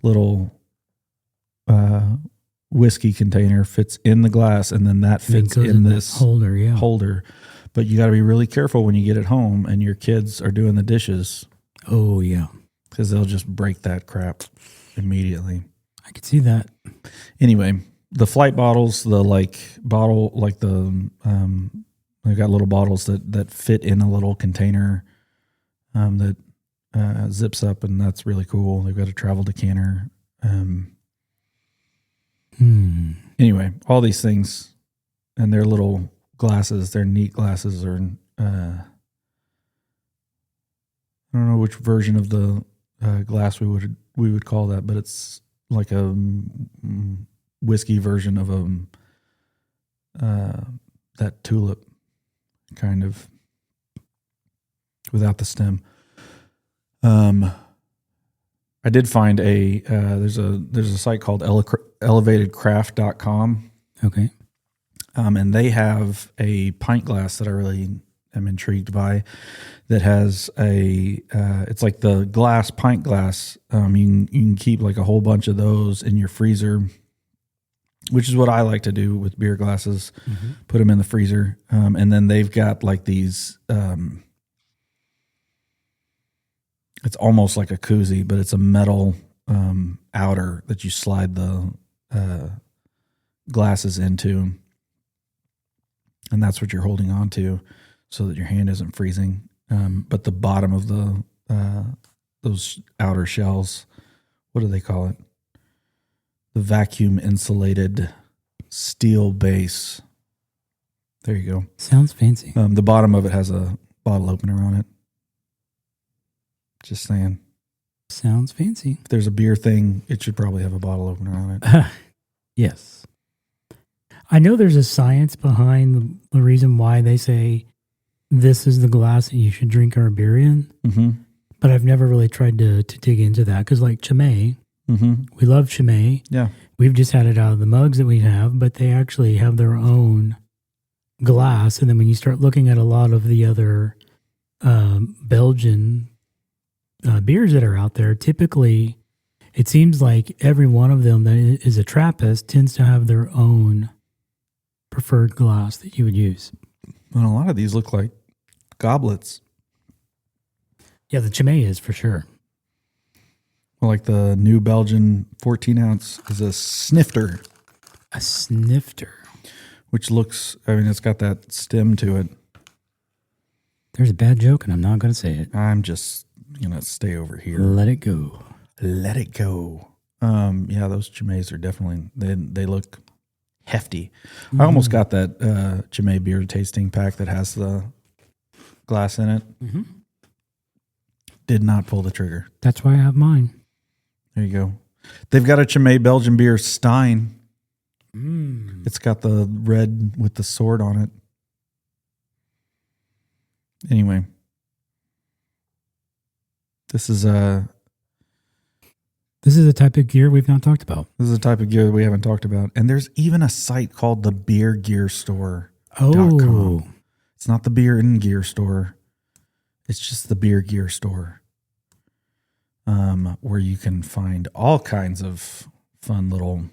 [SPEAKER 1] little whiskey container fits in the glass, and then that fits in this
[SPEAKER 2] holder. Yeah.
[SPEAKER 1] Holder. But you got to be really careful when you get it home and your kids are doing the dishes.
[SPEAKER 2] Oh yeah,
[SPEAKER 1] because they'll just break that crap immediately.
[SPEAKER 2] I could see that.
[SPEAKER 1] Anyway, the flight bottles, they've got little bottles that fit in a little container that zips up, and that's really cool. They've got a travel decanter. Anyway, all these things, and their little glasses, their neat glasses are, I don't know which version of the glass we would call that, but it's like a whiskey version of that tulip kind of without the stem. I did find there's a site called elevatedcraft.com.
[SPEAKER 2] Okay.
[SPEAKER 1] And they have a pint glass that I really am intrigued by that has it's like the glass pint glass. You can keep like a whole bunch of those in your freezer, which is what I like to do with beer glasses, put them in the freezer. And then they've got like these, it's almost like a koozie, but it's a metal outer that you slide the glasses into. And that's what you're holding on to so that your hand isn't freezing. But the bottom of those outer shells, what do they call it? The vacuum insulated steel base. There you go.
[SPEAKER 2] Sounds fancy.
[SPEAKER 1] The bottom of it has a bottle opener on it. Just saying.
[SPEAKER 2] Sounds fancy.
[SPEAKER 1] If there's a beer thing, it should probably have a bottle opener on it.
[SPEAKER 2] Yes. I know there's a science behind the reason why they say this is the glass that you should drink our beer in, but I've never really tried to dig into that because like Chimay, we love Chimay.
[SPEAKER 1] Yeah.
[SPEAKER 2] We've just had it out of the mugs that we have, but they actually have their own glass. And then when you start looking at a lot of the other Belgian beers that are out there, typically it seems like every one of them that is a Trappist tends to have their own preferred glass that you would use.
[SPEAKER 1] Well, a lot of these look like goblets.
[SPEAKER 2] Yeah, the Chimay is for sure.
[SPEAKER 1] Well, like the new Belgian 14 ounce is a snifter.
[SPEAKER 2] A snifter.
[SPEAKER 1] Which looks, it's got that stem to it.
[SPEAKER 2] There's a bad joke and I'm not going to say it.
[SPEAKER 1] I'm just going to stay over here.
[SPEAKER 2] Let it go.
[SPEAKER 1] Let it go. Yeah, those Chimays are definitely, they look hefty. I almost got that Chimay beer tasting pack that has the glass in it. Did not pull the trigger.
[SPEAKER 2] That's why I have mine.
[SPEAKER 1] There you go. They've got a Chimay Belgian beer, Stein. It's got the red with the sword on it. Anyway. This is a
[SPEAKER 2] type of gear we've not talked about.
[SPEAKER 1] This is a type of gear that we haven't talked about. And there's even a site called the Beer Gear Store.
[SPEAKER 2] Oh.
[SPEAKER 1] It's not the Beer and Gear Store. It's just the Beer Gear Store. Where you can find all kinds of fun little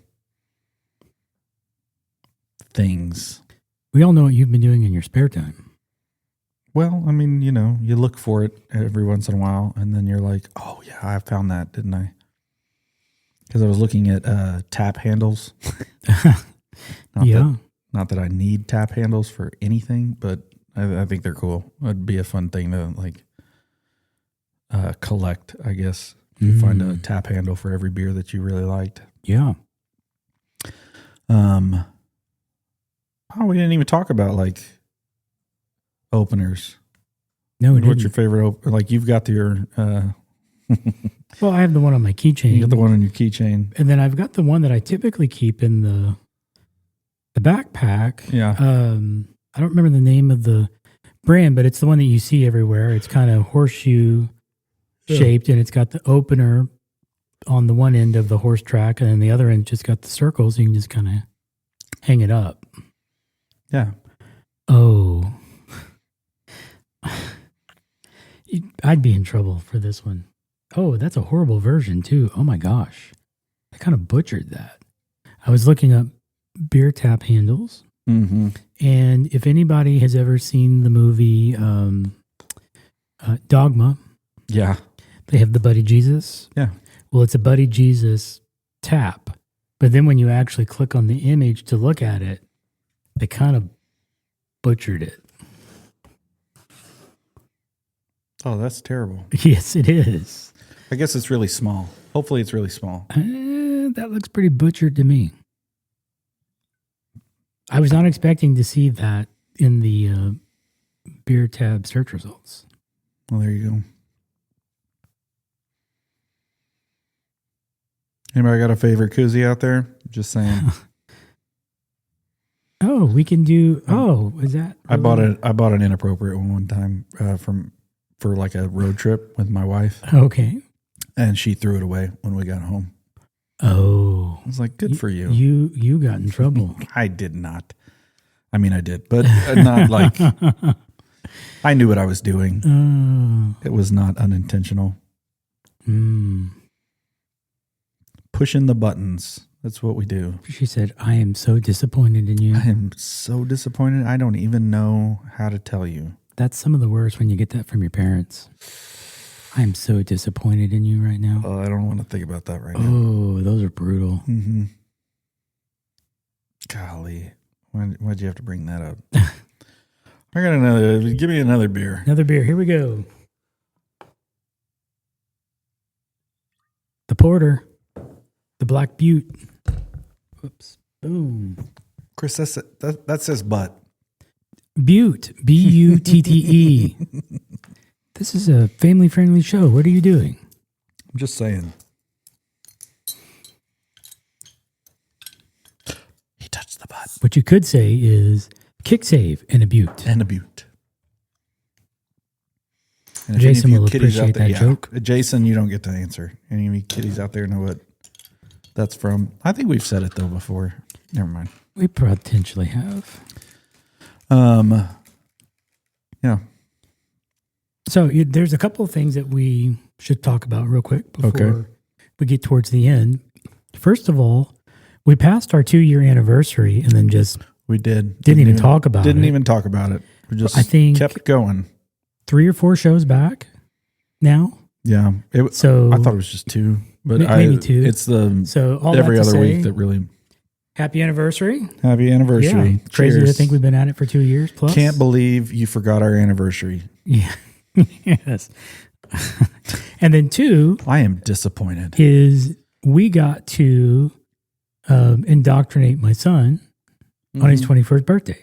[SPEAKER 1] things.
[SPEAKER 2] We all know what you've been doing in your spare time.
[SPEAKER 1] Well, I mean, you know, you look for it every once in a while, and then you're like, oh, yeah, I found that, didn't I? Because I was looking at tap handles. Not that I need tap handles for anything, but I think they're cool. It'd be a fun thing to, like, collect, I guess. You find a tap handle for every beer that you really liked.
[SPEAKER 2] Yeah.
[SPEAKER 1] Oh, we didn't even talk about, like, openers.
[SPEAKER 2] No, we didn't.
[SPEAKER 1] What's your favorite like you've got your
[SPEAKER 2] well, I have the one on my keychain.
[SPEAKER 1] You got the one on your keychain.
[SPEAKER 2] And then I've got the one that I typically keep in the backpack.
[SPEAKER 1] Yeah.
[SPEAKER 2] I don't remember the name of the brand, but it's the one that you see everywhere. It's kind of horseshoe shaped, and it's got the opener on the one end of the horse track, and then the other end just got the circles. So you can just kind of hang it up.
[SPEAKER 1] Yeah.
[SPEAKER 2] Oh. I'd be in trouble for this one. Oh, that's a horrible version too. Oh my gosh. I kind of butchered that. I was looking up beer tap handles.
[SPEAKER 1] Mm-hmm.
[SPEAKER 2] And if anybody has ever seen the movie Dogma.
[SPEAKER 1] Yeah.
[SPEAKER 2] They have the Buddy Jesus.
[SPEAKER 1] Yeah.
[SPEAKER 2] Well, it's a Buddy Jesus tap. But then when you actually click on the image to look at it, they kind of butchered it.
[SPEAKER 1] Oh, that's terrible.
[SPEAKER 2] Yes, it is.
[SPEAKER 1] I guess it's really small. Hopefully it's really small.
[SPEAKER 2] That looks pretty butchered to me. I was not expecting to see that in the beer tab search results.
[SPEAKER 1] Well, there you go. Anybody got a favorite koozie out there? Just saying.
[SPEAKER 2] Oh, we can do. Oh, is that? Really?
[SPEAKER 1] I bought an inappropriate one time for like a road trip with my wife.
[SPEAKER 2] Okay.
[SPEAKER 1] And she threw it away when we got home.
[SPEAKER 2] Oh.
[SPEAKER 1] I was like, good for you.
[SPEAKER 2] You got in trouble.
[SPEAKER 1] I did not. I mean, I did, but not like I knew what I was doing. It was not unintentional. Pushing the buttons. That's what we do.
[SPEAKER 2] She said, I am so disappointed in you.
[SPEAKER 1] I am so disappointed. I don't even know how to tell you.
[SPEAKER 2] That's some of the worst when you get that from your parents. I am so disappointed in you right now.
[SPEAKER 1] Oh, I don't want to think about that right now.
[SPEAKER 2] Oh, those are brutal.
[SPEAKER 1] Mm-hmm. Golly. Why'd you have to bring that up? I got another. Give me another beer.
[SPEAKER 2] Another beer. Here we go. The Porter. The Black Butte. Whoops. Boom.
[SPEAKER 1] Kris, that says butt.
[SPEAKER 2] Butte. B-U-T-T-E. This is a family-friendly show. What are you doing?
[SPEAKER 1] I'm just saying. He touched the butt.
[SPEAKER 2] What you could say is kick save and a Butte.
[SPEAKER 1] And a Butte. And if
[SPEAKER 2] Jason
[SPEAKER 1] any of you
[SPEAKER 2] will
[SPEAKER 1] kiddies
[SPEAKER 2] appreciate
[SPEAKER 1] out there,
[SPEAKER 2] that joke.
[SPEAKER 1] Jason, you don't get to answer. Any of you kiddies out there know what that's from? I think we've said it though before. Never mind.
[SPEAKER 2] We potentially have.
[SPEAKER 1] Yeah.
[SPEAKER 2] So there's a couple of things that we should talk about real quick before we get towards the end. First of all, we passed our 2-year anniversary and then just
[SPEAKER 1] didn't
[SPEAKER 2] even talk about it.
[SPEAKER 1] Didn't even talk about it. We just kept going.
[SPEAKER 2] 3 or 4 shows back now.
[SPEAKER 1] Yeah. I thought it was just 2, but
[SPEAKER 2] maybe 2.
[SPEAKER 1] It's
[SPEAKER 2] all
[SPEAKER 1] every
[SPEAKER 2] that to
[SPEAKER 1] other
[SPEAKER 2] say,
[SPEAKER 1] week that really.
[SPEAKER 2] Happy anniversary.
[SPEAKER 1] Happy anniversary.
[SPEAKER 2] Yeah. Crazy
[SPEAKER 1] Cheers.
[SPEAKER 2] to think we've been at it for 2 years plus.
[SPEAKER 1] Can't believe you forgot our anniversary.
[SPEAKER 2] Yeah. Yes. And then 2.
[SPEAKER 1] I am disappointed.
[SPEAKER 2] Is we got to indoctrinate my son on his 21st birthday.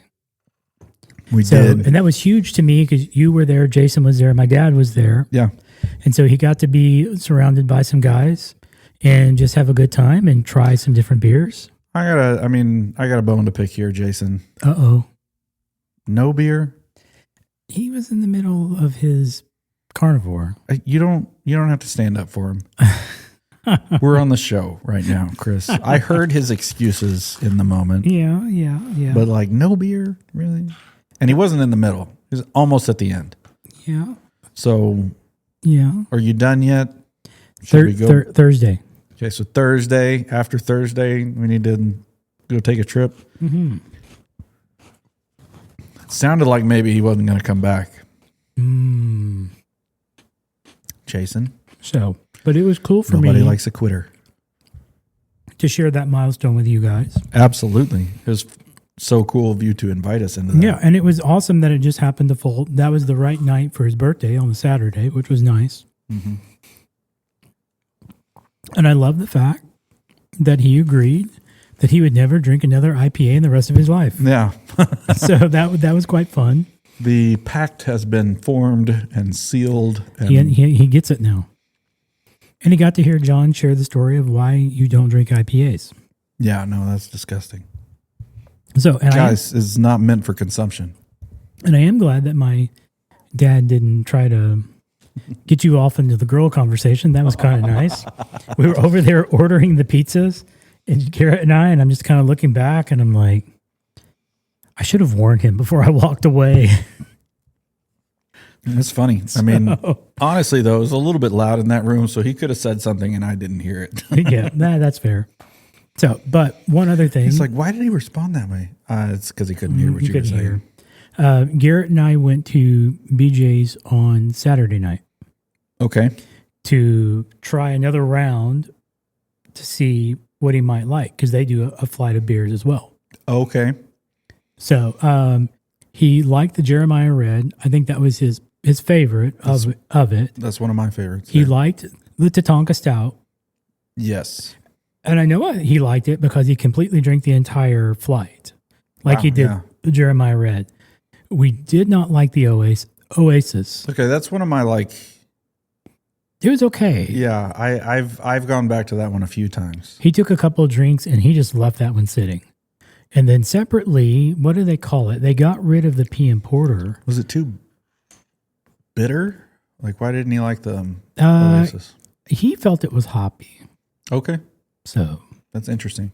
[SPEAKER 1] We did.
[SPEAKER 2] And that was huge to me because you were there, Jason was there, my dad was there.
[SPEAKER 1] Yeah.
[SPEAKER 2] And so he got to be surrounded by some guys and just have a good time and try some different beers.
[SPEAKER 1] I got a bone to pick here, Jason.
[SPEAKER 2] Uh-oh.
[SPEAKER 1] No beer?
[SPEAKER 2] He was in the middle of his carnivore.
[SPEAKER 1] You don't have to stand up for him. We're on the show right now, Kris. I heard his excuses in the moment.
[SPEAKER 2] Yeah.
[SPEAKER 1] But like, no beer, really? And he wasn't in the middle. He was almost at the end.
[SPEAKER 2] Yeah.
[SPEAKER 1] So,
[SPEAKER 2] yeah.
[SPEAKER 1] Are you done yet? Should we go?
[SPEAKER 2] Thursday.
[SPEAKER 1] Okay, so after Thursday, we need to go take a trip.
[SPEAKER 2] Mm-hmm.
[SPEAKER 1] It sounded like maybe he wasn't going to come back. Jason?
[SPEAKER 2] So, but it was cool for me.
[SPEAKER 1] Nobody likes a quitter.
[SPEAKER 2] To share that milestone with you guys.
[SPEAKER 1] Absolutely. It was so cool of you to invite us into that.
[SPEAKER 2] Yeah, and it was awesome that it just happened to fall. That was the right night for his birthday on the Saturday, which was nice.
[SPEAKER 1] Mm-hmm.
[SPEAKER 2] And I love the fact that he agreed that he would never drink another IPA in the rest of his life.
[SPEAKER 1] Yeah.
[SPEAKER 2] So that was quite fun.
[SPEAKER 1] The pact has been formed and sealed. And
[SPEAKER 2] He gets it now. And he got to hear John share the story of why you don't drink IPAs.
[SPEAKER 1] Yeah, no, that's disgusting.
[SPEAKER 2] So,
[SPEAKER 1] guys, it's not meant for consumption.
[SPEAKER 2] And I am glad that my dad didn't try to get you off into the girl conversation. That was kind of nice. We were over there ordering the pizzas, and Garrett and I'm just kind of looking back, and I'm like, I should have warned him before I walked away.
[SPEAKER 1] It's funny. I mean, honestly, though, it was a little bit loud in that room, so he could have said something and I didn't hear it.
[SPEAKER 2] Yeah, that's fair. So, but one other thing.
[SPEAKER 1] It's like, why did he respond that way? It's because he couldn't hear what you were saying.
[SPEAKER 2] Garrett and I went to BJ's on Saturday night.
[SPEAKER 1] Okay.
[SPEAKER 2] To try another round to see what he might like, because they do a flight of beers as well.
[SPEAKER 1] Okay.
[SPEAKER 2] So he liked the Jeremiah Red. I think that was his favorite of it.
[SPEAKER 1] That's one of my favorites.
[SPEAKER 2] He liked the Tatanka Stout.
[SPEAKER 1] Yes.
[SPEAKER 2] And I know he liked it because he completely drank the entire flight, like he did the Jeremiah Red. We did not like the Oasis.
[SPEAKER 1] Okay, that's one of my
[SPEAKER 2] It was okay.
[SPEAKER 1] Yeah, I've gone back to that one a few times.
[SPEAKER 2] He took a couple of drinks and he just left that one sitting. And then separately, what do they call it? They got rid of the PM Porter.
[SPEAKER 1] Was it too bitter? Like, why didn't he like the Oasis?
[SPEAKER 2] He felt it was hoppy.
[SPEAKER 1] Okay.
[SPEAKER 2] So.
[SPEAKER 1] That's interesting.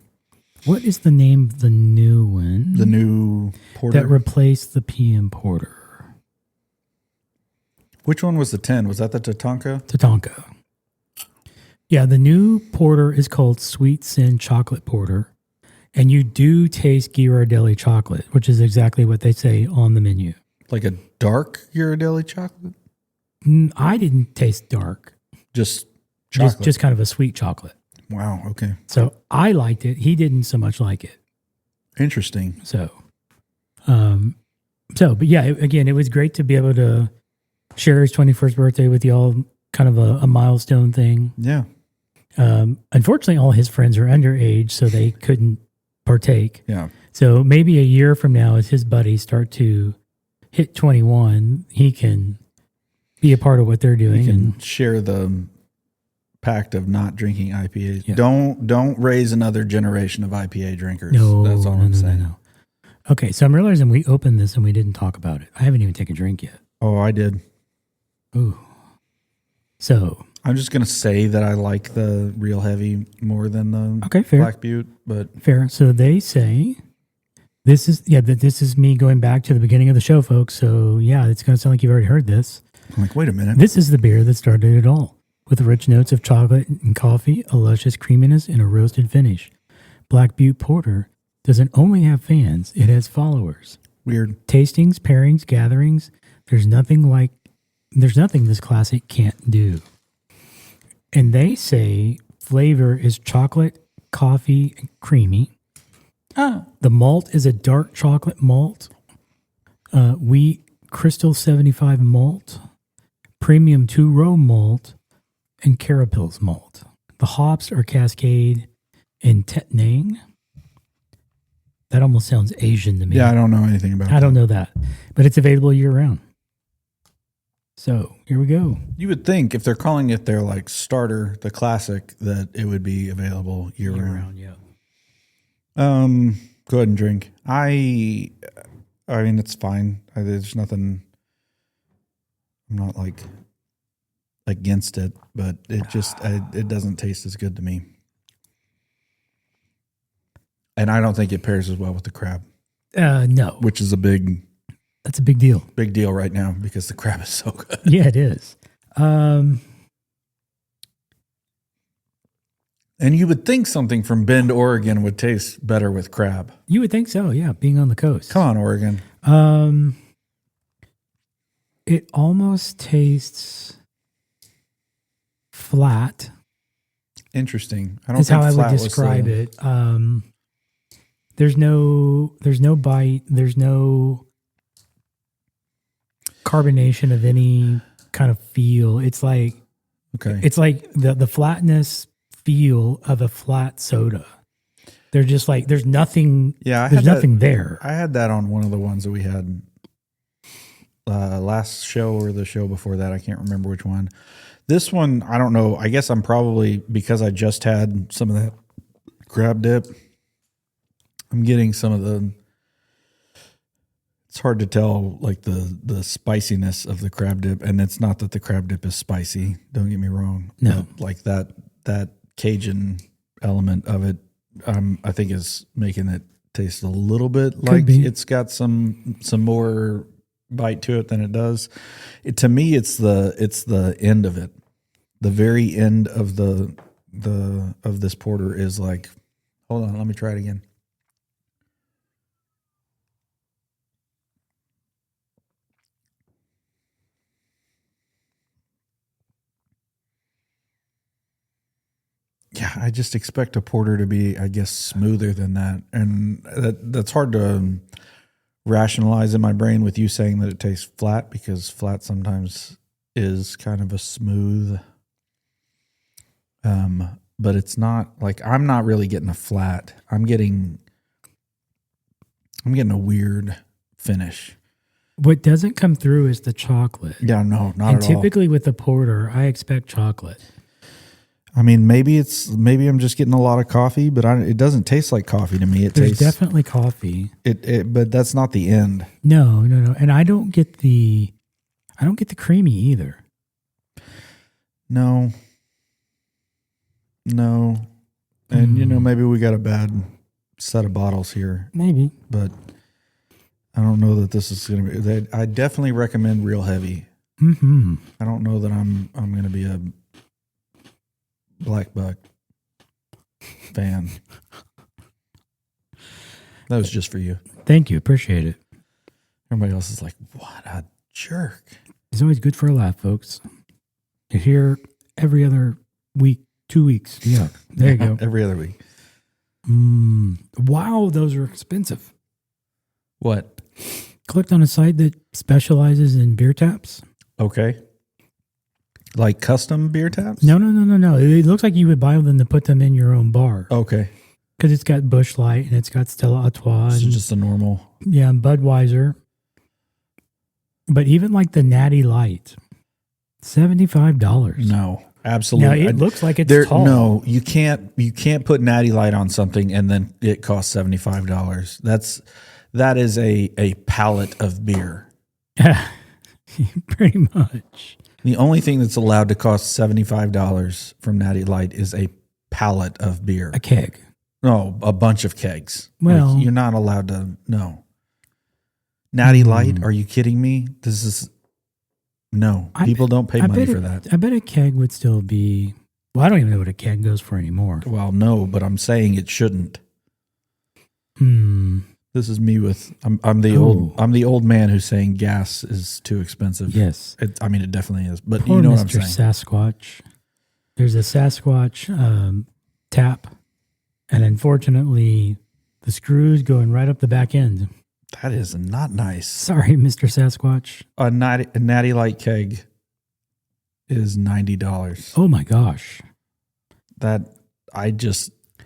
[SPEAKER 2] What is the name of the new one?
[SPEAKER 1] The new Porter?
[SPEAKER 2] That replaced the PM Porter.
[SPEAKER 1] Which one was the 10? Was that the Tatanka?
[SPEAKER 2] Tatanka. Yeah, the new Porter is called Sweet Sin Chocolate Porter. And you do taste Ghirardelli chocolate, which is exactly what they say on the menu.
[SPEAKER 1] Like a dark Ghirardelli chocolate?
[SPEAKER 2] I didn't taste dark.
[SPEAKER 1] Just chocolate?
[SPEAKER 2] Just kind of a sweet chocolate.
[SPEAKER 1] Wow, okay.
[SPEAKER 2] So I liked it. He didn't so much like it.
[SPEAKER 1] Interesting.
[SPEAKER 2] So, but yeah, again, it was great to be able to share his 21st birthday with y'all, kind of a milestone thing.
[SPEAKER 1] Yeah.
[SPEAKER 2] Unfortunately, all his friends are underage, so they couldn't partake.
[SPEAKER 1] Yeah.
[SPEAKER 2] So maybe a year from now, as his buddies start to hit 21, he can be a part of what they're doing.
[SPEAKER 1] He can share the pact of not drinking IPAs.
[SPEAKER 2] Yeah.
[SPEAKER 1] Don't raise another generation of IPA drinkers.
[SPEAKER 2] No,
[SPEAKER 1] that's all I'm saying.
[SPEAKER 2] No. Okay, so I'm realizing we opened this and we didn't talk about it. I haven't even taken a drink yet.
[SPEAKER 1] Oh, I did.
[SPEAKER 2] Ooh. So
[SPEAKER 1] I'm just gonna say that I like the real heavy more than the
[SPEAKER 2] fair.
[SPEAKER 1] Black Butte, but
[SPEAKER 2] fair. So they say this is me going back to the beginning of the show, folks. So yeah, it's gonna sound like you've already heard this.
[SPEAKER 1] I'm like, wait a minute.
[SPEAKER 2] This is the beer that started it all, with rich notes of chocolate and coffee, a luscious creaminess, and a roasted finish. Black Butte Porter doesn't only have fans; it has followers.
[SPEAKER 1] Weird
[SPEAKER 2] Tastings, pairings, gatherings. There's nothing this classic can't do. And they say flavor is chocolate, coffee, and creamy. The malt is a dark chocolate malt, wheat Crystal 75 malt, premium 2-row malt, and Carapils malt. The hops are Cascade and Tettnang. That almost sounds Asian to me.
[SPEAKER 1] Yeah, I don't know anything about that.
[SPEAKER 2] I don't know that. But it's available year-round. So here we go.
[SPEAKER 1] You would think if they're calling it their like starter, the classic, that it would be available year round.
[SPEAKER 2] Yeah.
[SPEAKER 1] Go ahead and drink. I mean, it's fine. There's nothing. I'm not like against it, but it just it doesn't taste as good to me. And I don't think it pairs as well with the crab.
[SPEAKER 2] No,
[SPEAKER 1] Which is
[SPEAKER 2] that's a big deal.
[SPEAKER 1] big deal right now because the crab is so good.
[SPEAKER 2] Yeah, it is.
[SPEAKER 1] And you would think something from Bend, Oregon would taste better with crab.
[SPEAKER 2] You would think so, yeah, being on the coast.
[SPEAKER 1] Come on, Oregon.
[SPEAKER 2] It almost tastes flat.
[SPEAKER 1] Interesting. I don't
[SPEAKER 2] Is
[SPEAKER 1] think
[SPEAKER 2] how I would
[SPEAKER 1] flat was
[SPEAKER 2] describe
[SPEAKER 1] the-
[SPEAKER 2] it. There's no bite. There's no carbonation of any kind of feel. It's like the flatness feel of a flat soda. They're just like there's nothing.
[SPEAKER 1] Yeah,
[SPEAKER 2] there's nothing there.
[SPEAKER 1] I had that on one of the ones that we had last show or the show before that. I can't remember which one. This one, I don't know. I guess I'm probably, because I just had some of that crab dip, I'm getting some of the, it's hard to tell like the spiciness of the crab dip. And it's not that the crab dip is spicy. Don't get me wrong.
[SPEAKER 2] No.
[SPEAKER 1] But like that Cajun element of it, I think is making it taste a little bit like it's got some more bite to it than it does. To me, it's the end of it. The very end of of this porter is like, hold on, let me try it again. Yeah, I just expect a porter to be, I guess, smoother than that. And that's hard to rationalize in my brain with you saying that it tastes flat, because flat sometimes is kind of a smooth. But it's not like, I'm not really getting a flat. I'm getting a weird finish.
[SPEAKER 2] What doesn't come through is the chocolate.
[SPEAKER 1] Yeah, no, not
[SPEAKER 2] and
[SPEAKER 1] at all.
[SPEAKER 2] typically with the porter, I expect chocolate.
[SPEAKER 1] I mean, maybe I'm just getting a lot of coffee, but it doesn't taste like coffee to me.
[SPEAKER 2] There's definitely coffee.
[SPEAKER 1] But that's not the end.
[SPEAKER 2] No. And I don't get the creamy either.
[SPEAKER 1] No. And maybe we got a bad set of bottles here.
[SPEAKER 2] Maybe.
[SPEAKER 1] But I don't know that this is going to be. I definitely recommend Real Heavy.
[SPEAKER 2] Mm-hmm.
[SPEAKER 1] I don't know that I'm going to be a Black Buck fan. That was just for you.
[SPEAKER 2] Thank you. Appreciate it.
[SPEAKER 1] Everybody else is like, what a jerk.
[SPEAKER 2] It's always good for a laugh, folks. You're here every other week, 2 weeks. Yeah. There you go.
[SPEAKER 1] Every other week.
[SPEAKER 2] Wow, those are expensive.
[SPEAKER 1] What?
[SPEAKER 2] Clicked on a site that specializes in beer taps.
[SPEAKER 1] Okay. Like custom beer taps?
[SPEAKER 2] No. It looks like you would buy them to put them in your own bar.
[SPEAKER 1] Okay.
[SPEAKER 2] Because it's got Busch Light and it's got Stella Artois.
[SPEAKER 1] This is just a normal.
[SPEAKER 2] Yeah, and Budweiser. But even like the Natty Light, $75.
[SPEAKER 1] No, absolutely.
[SPEAKER 2] Now it looks like it's tall.
[SPEAKER 1] No, you can't put Natty Light on something and then it costs $75. That is a pallet of beer.
[SPEAKER 2] Pretty much.
[SPEAKER 1] The only thing that's allowed to cost $75 from Natty Light is a pallet of beer.
[SPEAKER 2] A keg.
[SPEAKER 1] No, a bunch of kegs.
[SPEAKER 2] Well,
[SPEAKER 1] you're not allowed to. No. Natty Light? Are you kidding me? This is no. People don't pay money for that.
[SPEAKER 2] I bet a keg would still be. Well, I don't even know what a keg goes for anymore.
[SPEAKER 1] Well, no, but I'm saying it shouldn't. This is me with. I'm the old man who's saying gas is too expensive.
[SPEAKER 2] Yes,
[SPEAKER 1] it definitely is. But
[SPEAKER 2] poor
[SPEAKER 1] you know
[SPEAKER 2] Mr.
[SPEAKER 1] what I'm saying.
[SPEAKER 2] Sasquatch. There's a Sasquatch tap, and unfortunately, the screws going right up the back end.
[SPEAKER 1] That is not nice.
[SPEAKER 2] Sorry, Mr. Sasquatch.
[SPEAKER 1] A Natty Light keg is $90.
[SPEAKER 2] Oh my gosh!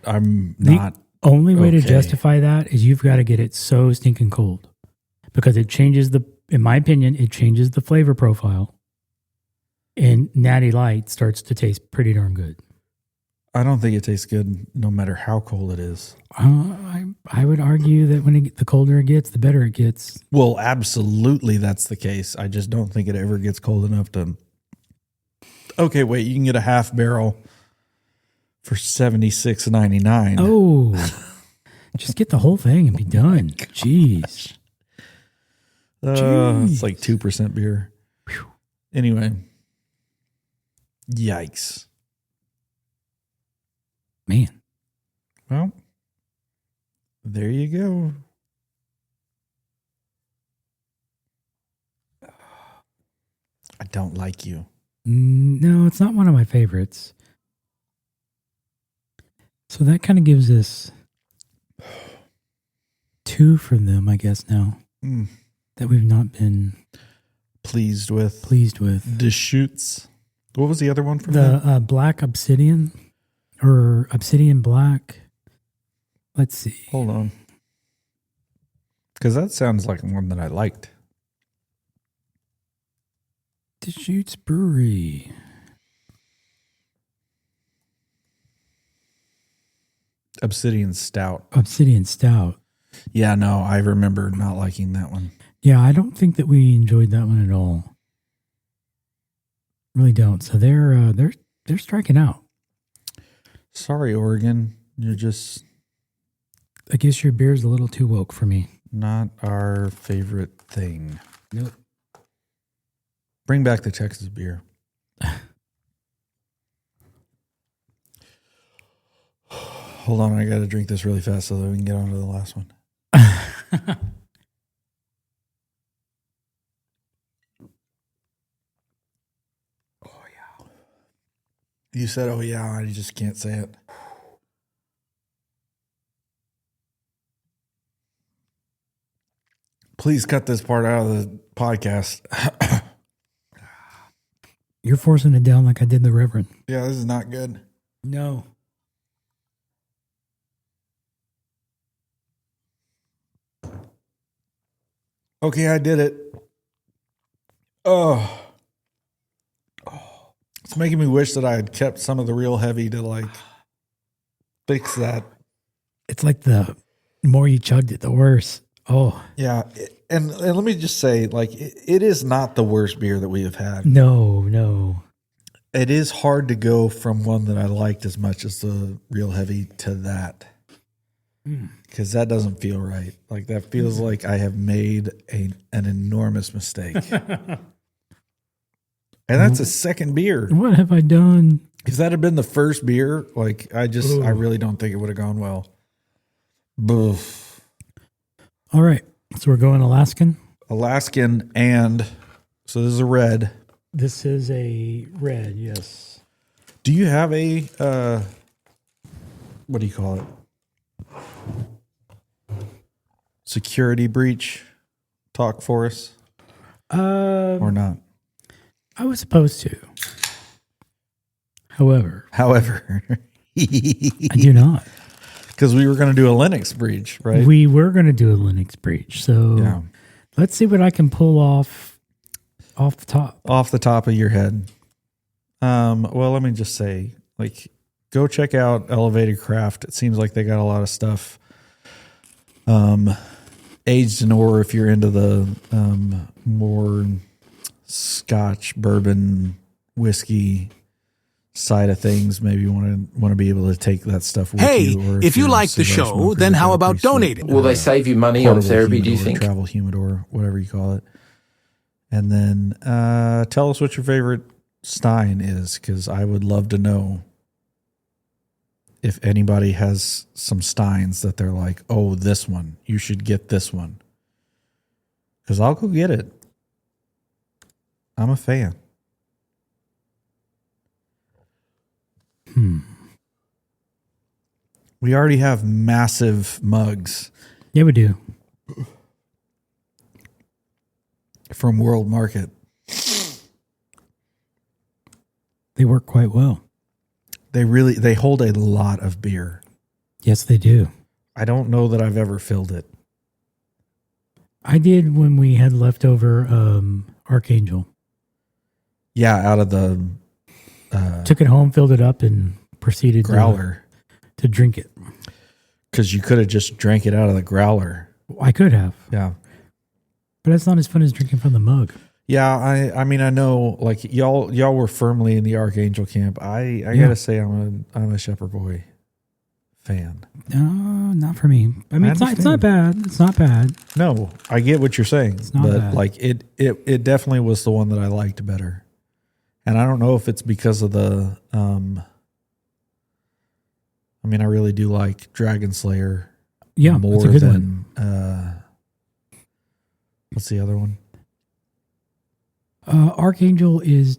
[SPEAKER 1] I'm not.
[SPEAKER 2] The only way to
[SPEAKER 1] okay.
[SPEAKER 2] justify that is you've got to get it so stinking cold, because it changes in my opinion, it changes the flavor profile. And Natty Light starts to taste pretty darn good.
[SPEAKER 1] I don't think it tastes good no matter how cold it is.
[SPEAKER 2] I would argue that the colder it gets, the better it gets.
[SPEAKER 1] Well, absolutely that's the case. I just don't think it ever gets cold enough to... Okay, wait, you can get a half barrel for $76.99.
[SPEAKER 2] Oh, just get the whole thing and be done. Jeez.
[SPEAKER 1] It's like 2% beer. Whew. Anyway. Yikes.
[SPEAKER 2] Man.
[SPEAKER 1] Well, there you go. I don't like you.
[SPEAKER 2] No, it's not one of my favorites. So that kind of gives us 2 from them, I guess, now. That we've not been
[SPEAKER 1] pleased with. Deschutes. What was the other one from
[SPEAKER 2] the Black Obsidian or Obsidian Black? Let's see.
[SPEAKER 1] Hold on. Because that sounds like one that I liked.
[SPEAKER 2] Deschutes Brewery.
[SPEAKER 1] Obsidian Stout.
[SPEAKER 2] Yeah,
[SPEAKER 1] no, I remember not liking that one.
[SPEAKER 2] Yeah, I don't think that we enjoyed that one at all. Really don't. So they're striking out.
[SPEAKER 1] Sorry, Oregon. You're just...
[SPEAKER 2] I guess your beer's a little too woke for me.
[SPEAKER 1] Not our favorite thing.
[SPEAKER 2] Nope.
[SPEAKER 1] Bring back the Texas beer. Hold on, I got to drink this really fast so that we can get on to the last one. Oh, yeah. You said, oh, yeah, I just can't say it. Please cut this part out of the podcast.
[SPEAKER 2] You're forcing it down like I did the Reverend.
[SPEAKER 1] Yeah, this is not good.
[SPEAKER 2] No.
[SPEAKER 1] Okay, I did it. Oh. It's making me wish that I had kept some of the real heavy to like fix that.
[SPEAKER 2] It's like the more you chugged it, the worse. Oh.
[SPEAKER 1] Yeah. And let me just say, like, it is not the worst beer that we have had.
[SPEAKER 2] No.
[SPEAKER 1] It is hard to go from one that I liked as much as the real heavy to that. Because that doesn't feel right. Like, that feels like I have made an enormous mistake. And that's a second beer.
[SPEAKER 2] What have I done?
[SPEAKER 1] If that had been the first beer, like, I really don't think it would have gone well. Boof.
[SPEAKER 2] All right. So we're going Alaskan?
[SPEAKER 1] And so this is a red.
[SPEAKER 2] This is a red, yes.
[SPEAKER 1] Do you have a, what do you call it? Security breach talk for us? Or not?
[SPEAKER 2] I was supposed to. However.
[SPEAKER 1] I
[SPEAKER 2] do not.
[SPEAKER 1] Because we were going to do a Linux breach, right?
[SPEAKER 2] We were going to do a Linux breach. So yeah. Let's see what I can pull off the top.
[SPEAKER 1] Off the top of your head. Well, let me just say, like, go check out Elevated Craft. It seems like they got a lot of stuff. Aged in ore, if you're into the more Scotch, bourbon, whiskey side of things, maybe you want to be able to take that stuff with you. Or
[SPEAKER 3] if you like the show, then how about donating?
[SPEAKER 4] Will they save you money on therapy, do you think?
[SPEAKER 1] Travel humidor, whatever you call it. And then tell us what your favorite Stein is, because I would love to know if anybody has some Steins that they're like, oh, this one, you should get this one. Because I'll go get it. I'm a fan. We already have massive mugs.
[SPEAKER 2] Yeah, we do.
[SPEAKER 1] From World Market.
[SPEAKER 2] They work quite well.
[SPEAKER 1] They hold a lot of beer.
[SPEAKER 2] Yes, they do.
[SPEAKER 1] I don't know that I've ever filled it.
[SPEAKER 2] I did when we had leftover Archangel.
[SPEAKER 1] Yeah, out of the
[SPEAKER 2] Took it home, filled it up, and proceeded
[SPEAKER 1] growler
[SPEAKER 2] to drink it.
[SPEAKER 1] because you could have just drank it out of the growler.
[SPEAKER 2] I could have,
[SPEAKER 1] Yeah.
[SPEAKER 2] but that's not as fun as drinking from the mug.
[SPEAKER 1] Yeah, I mean I know like y'all were firmly in the Archangel camp. I gotta say I'm a Shepherd Boy fan.
[SPEAKER 2] No, not for me. I mean, it's not
[SPEAKER 1] understand.
[SPEAKER 2] bad. It's not bad.
[SPEAKER 1] No, I get what you're saying,
[SPEAKER 2] not
[SPEAKER 1] but
[SPEAKER 2] bad.
[SPEAKER 1] like it definitely was the one that I liked better. And I don't know if it's because of the I mean I really do like Dragon Slayer
[SPEAKER 2] Yeah,
[SPEAKER 1] more
[SPEAKER 2] it's a good
[SPEAKER 1] than
[SPEAKER 2] one.
[SPEAKER 1] What's the other one?
[SPEAKER 2] Archangel is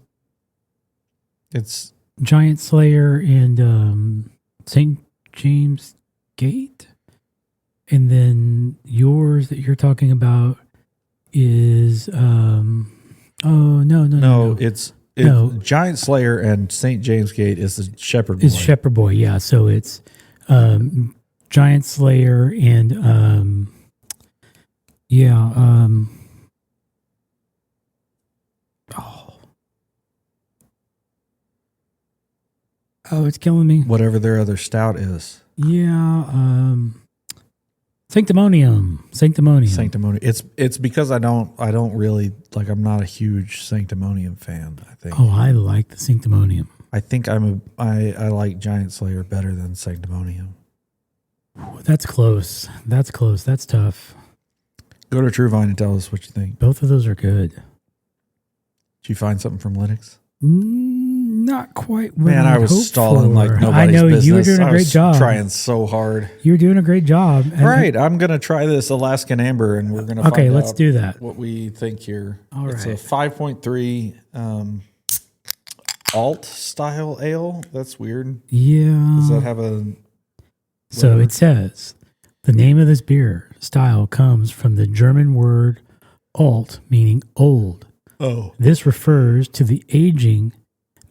[SPEAKER 1] It's
[SPEAKER 2] Giant Slayer and St. James Gate. And then yours that you're talking about is no,
[SPEAKER 1] it's
[SPEAKER 2] No.
[SPEAKER 1] Giant Slayer and St. James Gate is the Shepherd Boy.
[SPEAKER 2] It's Shepherd Boy, yeah. So it's Giant Slayer and oh, it's killing me.
[SPEAKER 1] Whatever their other stout is.
[SPEAKER 2] Yeah, Sanctimonium.
[SPEAKER 1] Sanctimonium. It's because I don't really like. I'm not a huge Sanctimonium fan. I think.
[SPEAKER 2] Oh, I like the Sanctimonium.
[SPEAKER 1] I think I like Giant Slayer better than Sanctimonium.
[SPEAKER 2] That's close. That's tough.
[SPEAKER 1] Go to True Vine and tell us what you think.
[SPEAKER 2] Both of those are good.
[SPEAKER 1] Did you find something from Linux?
[SPEAKER 2] Not quite. What
[SPEAKER 1] Man, I
[SPEAKER 2] I'd
[SPEAKER 1] was
[SPEAKER 2] hoped
[SPEAKER 1] stalling
[SPEAKER 2] for.
[SPEAKER 1] like nobody's
[SPEAKER 2] I know
[SPEAKER 1] business.
[SPEAKER 2] you were doing a
[SPEAKER 1] I
[SPEAKER 2] great
[SPEAKER 1] was
[SPEAKER 2] job.
[SPEAKER 1] Trying so hard.
[SPEAKER 2] You were doing a great job. And
[SPEAKER 1] Right, I'm gonna try this Alaskan Amber, and we're gonna
[SPEAKER 2] Okay,
[SPEAKER 1] find
[SPEAKER 2] let's
[SPEAKER 1] out
[SPEAKER 2] do that.
[SPEAKER 1] what we think here.
[SPEAKER 2] All
[SPEAKER 1] it's
[SPEAKER 2] right.
[SPEAKER 1] a 5.3 alt style ale. That's weird.
[SPEAKER 2] Yeah.
[SPEAKER 1] Does that have a?
[SPEAKER 2] So
[SPEAKER 1] whatever?
[SPEAKER 2] it says the name of this beer style comes from the German word alt, meaning old.
[SPEAKER 1] Oh,
[SPEAKER 2] This refers to the aging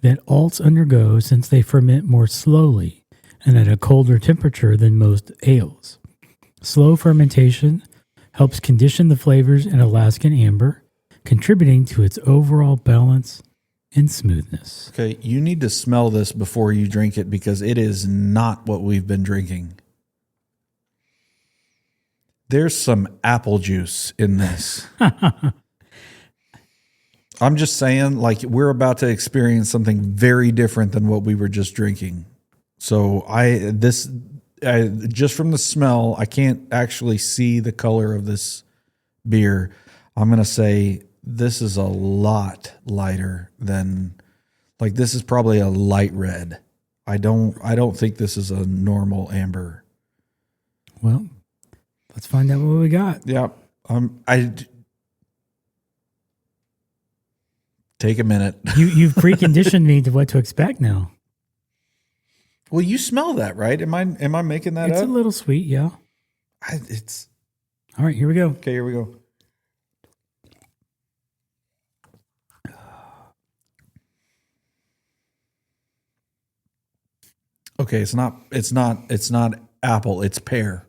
[SPEAKER 2] that alts undergo since they ferment more slowly and at a colder temperature than most ales. Slow fermentation helps condition the flavors in Alaskan Amber, contributing to its overall balance and smoothness.
[SPEAKER 1] okay. You need to smell this before you drink it because it is not what we've been drinking. There's some apple juice in this. I'm just saying, like, we're about to experience something very different than what we were just drinking. So just from the smell, I can't actually see the color of this beer. I'm going to say this is a lot lighter than, like, this is probably a light red. I don't think this is a normal amber.
[SPEAKER 2] Well, let's find out what we got.
[SPEAKER 1] Yeah. Take a minute.
[SPEAKER 2] You've preconditioned me to what to expect now.
[SPEAKER 1] Well, you smell that, right? Am I making that
[SPEAKER 2] It's
[SPEAKER 1] up?
[SPEAKER 2] a little sweet, yeah.
[SPEAKER 1] It's
[SPEAKER 2] All right, here we go.
[SPEAKER 1] okay. Here we go. Okay, it's not apple. It's pear.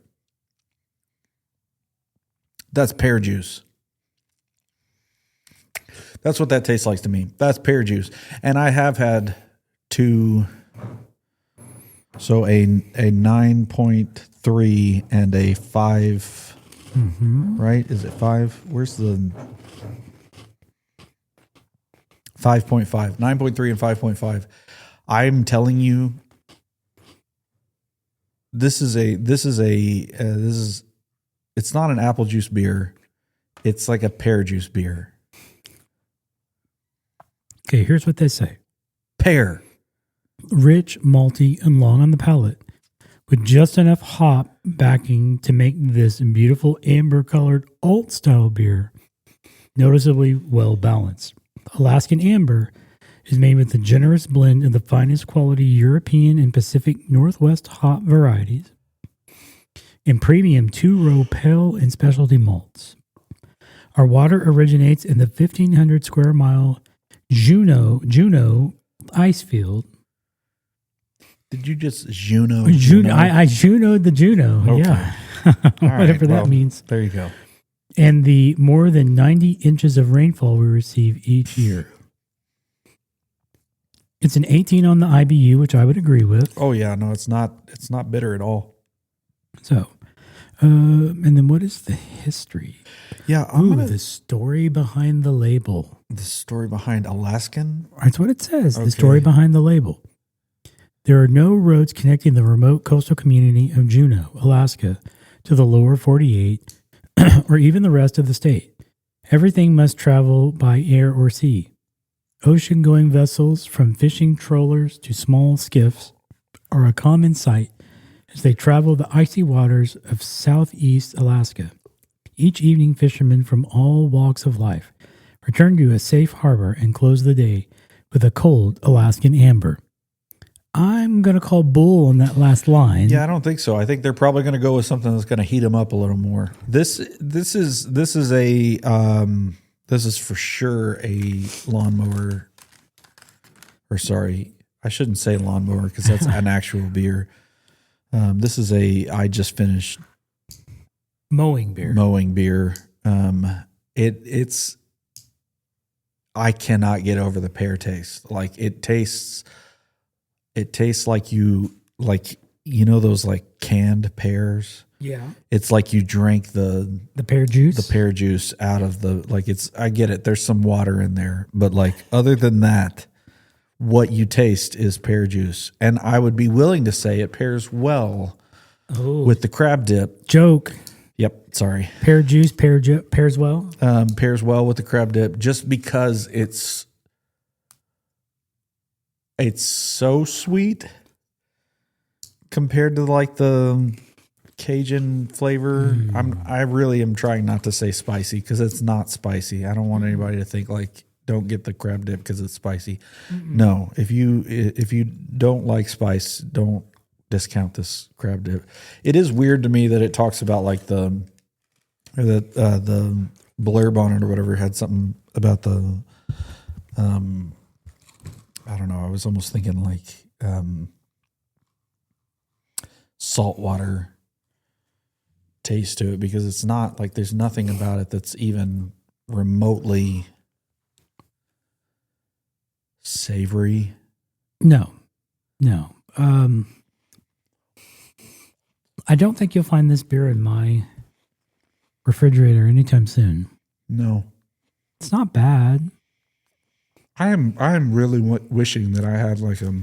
[SPEAKER 1] That's pear juice. That's what that tastes like to me. That's pear juice. And I have had two. So a 9.3 and a 5, right? Is it 5? Where's the 5.5? 9.3 and 5.5. I'm telling you, it's not an apple juice beer. It's like a pear juice beer.
[SPEAKER 2] Okay, here's what they say.
[SPEAKER 1] Pear.
[SPEAKER 2] Rich, malty, and long on the palate, with just enough hop backing to make this beautiful amber-colored alt-style beer noticeably well-balanced. Alaskan Amber is made with a generous blend of the finest quality European and Pacific Northwest hop varieties and premium two-row pale and specialty malts. Our water originates in the 1,500 square mile Juneau ice field.
[SPEAKER 1] Did you just Juneau?
[SPEAKER 2] I Juno'd the Juneau.
[SPEAKER 1] Okay.
[SPEAKER 2] Yeah.
[SPEAKER 1] All
[SPEAKER 2] Whatever
[SPEAKER 1] right,
[SPEAKER 2] that
[SPEAKER 1] well,
[SPEAKER 2] means.
[SPEAKER 1] There you go.
[SPEAKER 2] And the more than 90 inches of rainfall we receive each year. It's an 18 on the IBU, which I would agree with.
[SPEAKER 1] Oh yeah, no, it's not bitter at all.
[SPEAKER 2] So, and then what is the history?
[SPEAKER 1] Yeah,
[SPEAKER 2] the story behind the label.
[SPEAKER 1] The story behind Alaskan?
[SPEAKER 2] That's what it says.
[SPEAKER 1] Okay.
[SPEAKER 2] The story behind the label. There are no roads connecting the remote coastal community of Juneau, Alaska, to the lower 48 or even the rest of the state. Everything must travel by air or sea. Ocean-going vessels, from fishing trawlers to small skiffs, are a common sight as they travel the icy waters of southeast Alaska. Each evening, fishermen from all walks of life return to a safe harbor and close the day with a cold Alaskan Amber. I'm going to call bull on that last line.
[SPEAKER 1] Yeah, I don't think so. I think they're probably going to go with something that's going to heat them up a little more. This is for sure a lawnmower. Or sorry, I shouldn't say lawnmower because that's an actual beer. This is I just finished
[SPEAKER 2] mowing beer.
[SPEAKER 1] It's I cannot get over the pear taste. Like it tastes like you know those like canned pears.
[SPEAKER 2] Yeah.
[SPEAKER 1] It's like you drank the
[SPEAKER 2] pear juice.
[SPEAKER 1] The pear juice out of I get it. There's some water in there, but like other than that, what you taste is pear juice. And I would be willing to say it pairs well with the crab dip.
[SPEAKER 2] Joke.
[SPEAKER 1] Yep, sorry.
[SPEAKER 2] Pear juice, pairs well?
[SPEAKER 1] Pairs well with the crab dip just because it's so sweet compared to like the Cajun flavor. I really am trying not to say spicy because it's not spicy. I don't want anybody to think like don't get the crab dip because it's spicy. No, if you don't like spice, don't discount this crab dip. It is weird to me that it talks about like the blurb on it or whatever had something about the I don't know. I was almost thinking like saltwater taste to it because it's not like there's nothing about it that's even remotely savory.
[SPEAKER 2] No. I don't think you'll find this beer in my refrigerator anytime soon.
[SPEAKER 1] No.
[SPEAKER 2] It's not bad.
[SPEAKER 1] I am really wishing that I had like a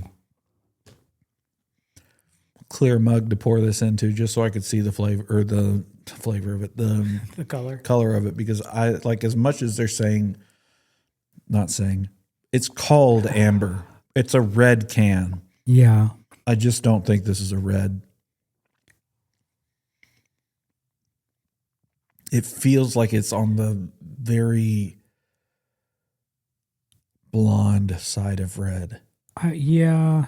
[SPEAKER 1] clear mug to pour this into just so I could see the flavor or the flavor of it, the color of it, because I like as much as they're not saying it's called amber. It's a red can.
[SPEAKER 2] Yeah.
[SPEAKER 1] I just don't think this is a red. It feels like it's on the very blonde side of red.
[SPEAKER 2] Yeah.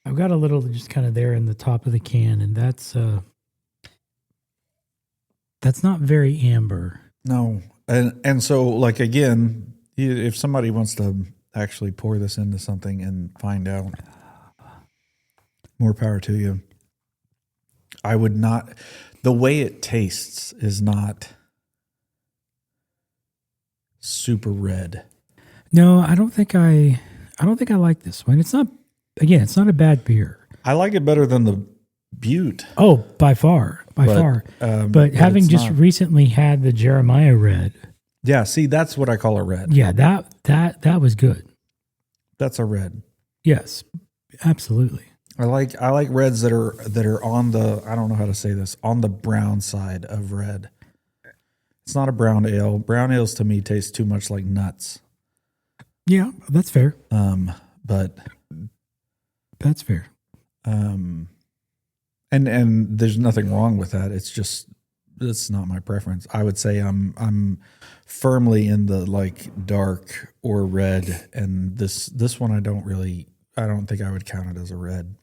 [SPEAKER 2] I've got a little just kind of there in the top of the can, and that's not very amber.
[SPEAKER 1] No. And so like again, if somebody wants to actually pour this into something and find out, more power to you. I would not. The way it tastes is not super red.
[SPEAKER 2] No, I don't think I like this one. It's not a bad beer.
[SPEAKER 1] I like it better than the Butte.
[SPEAKER 2] Oh, by far. But having just recently had the Jeremiah red.
[SPEAKER 1] Yeah, see, that's what I call a red.
[SPEAKER 2] Yeah, that was good.
[SPEAKER 1] That's a red.
[SPEAKER 2] Yes, absolutely.
[SPEAKER 1] I like reds that are on the, I don't know how to say this, on the brown side of red. It's not a brown ale. Brown ales to me taste too much like nuts.
[SPEAKER 2] Yeah, that's fair.
[SPEAKER 1] But
[SPEAKER 2] that's fair.
[SPEAKER 1] And there's nothing wrong with that. It's just that's not my preference. I would say I'm firmly in the like dark or red, and this one I don't think I would count it as a red.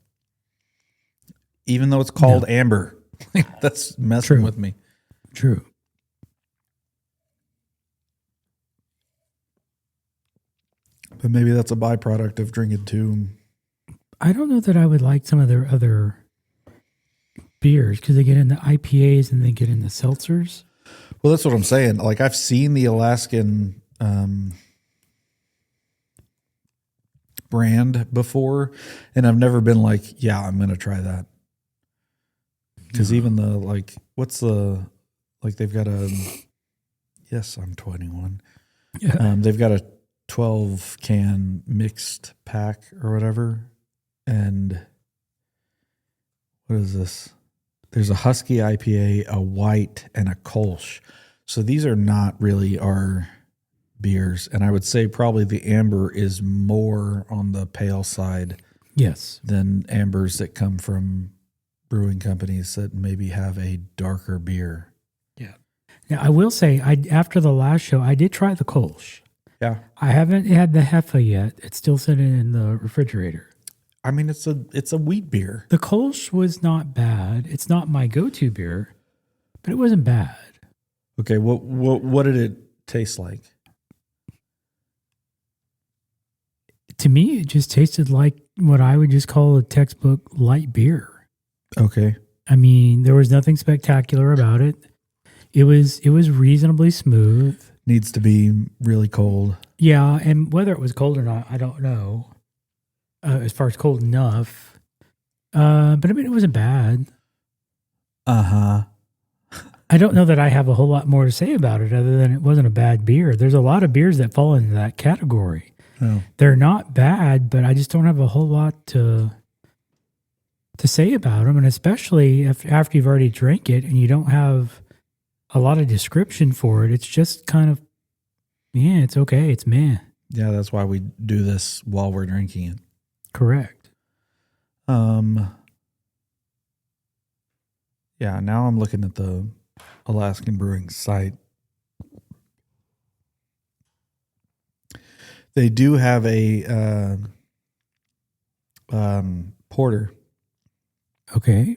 [SPEAKER 1] Even though it's called amber. That's messing with me.
[SPEAKER 2] True.
[SPEAKER 1] But maybe that's a byproduct of drinking too.
[SPEAKER 2] I don't know that I would like some of their other beers because they get into IPAs and they get into seltzers.
[SPEAKER 1] Well, that's what I'm saying. Like I've seen the Alaskan brand before, and I've never been like, yeah, I'm going to try that. Because even the, like, what's the, like, they've got a, yes, I'm 21.
[SPEAKER 2] Yeah.
[SPEAKER 1] They've got a 12 can mixed pack or whatever. And what is this? There's a Husky IPA, a white, and a Kolsch. So these are not really our beers. And I would say probably the Amber is more on the pale side.
[SPEAKER 2] Yes.
[SPEAKER 1] Than ambers that come from brewing companies that maybe have a darker beer.
[SPEAKER 2] Yeah. Now, I will say, after the last show, I did try the Kolsch.
[SPEAKER 1] Yeah.
[SPEAKER 2] I haven't had the Heffa yet. It's still sitting in the refrigerator.
[SPEAKER 1] I mean, it's a wheat beer.
[SPEAKER 2] The Kolsch was not bad. It's not my go-to beer, but it wasn't bad.
[SPEAKER 1] Okay, what did it taste like?
[SPEAKER 2] To me, it just tasted like what I would just call a textbook light beer.
[SPEAKER 1] Okay.
[SPEAKER 2] I mean, there was nothing spectacular about it. It was reasonably smooth.
[SPEAKER 1] Needs to be really cold.
[SPEAKER 2] Yeah, and whether it was cold or not, I don't know. As far as cold enough. But I mean, it wasn't bad.
[SPEAKER 1] Uh-huh.
[SPEAKER 2] I don't know that I have a whole lot more to say about it other than it wasn't a bad beer. There's a lot of beers that fall into that category.
[SPEAKER 1] Oh.
[SPEAKER 2] They're not bad, but I just don't have a whole lot to say about them. And especially after you've already drank it and you don't have a lot of description for it, it's just kind of, yeah, it's okay. It's meh.
[SPEAKER 1] Yeah, that's why we do this while we're drinking it.
[SPEAKER 2] Correct.
[SPEAKER 1] Yeah, now I'm looking at the Alaskan Brewing site. They do have a porter.
[SPEAKER 2] Okay.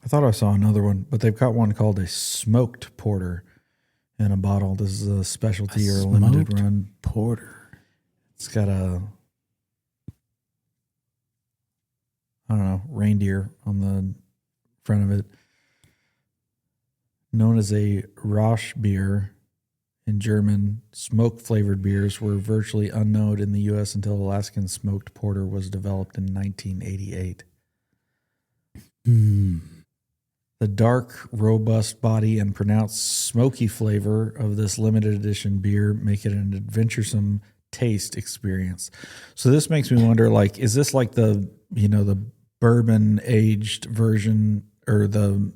[SPEAKER 1] I thought I saw another one, but they've got one called a smoked porter in a bottle. This is a specialty or a limited run
[SPEAKER 2] porter.
[SPEAKER 1] It's got a, I don't know, reindeer on the front of it. Known as a Rausch beer in German, smoke-flavored beers were virtually unknown in the U.S. until Alaskan smoked porter was developed in 1988. The dark, robust body and pronounced smoky flavor of this limited edition beer make it an adventuresome taste experience. So this makes me wonder, like, is this like the bourbon aged version or the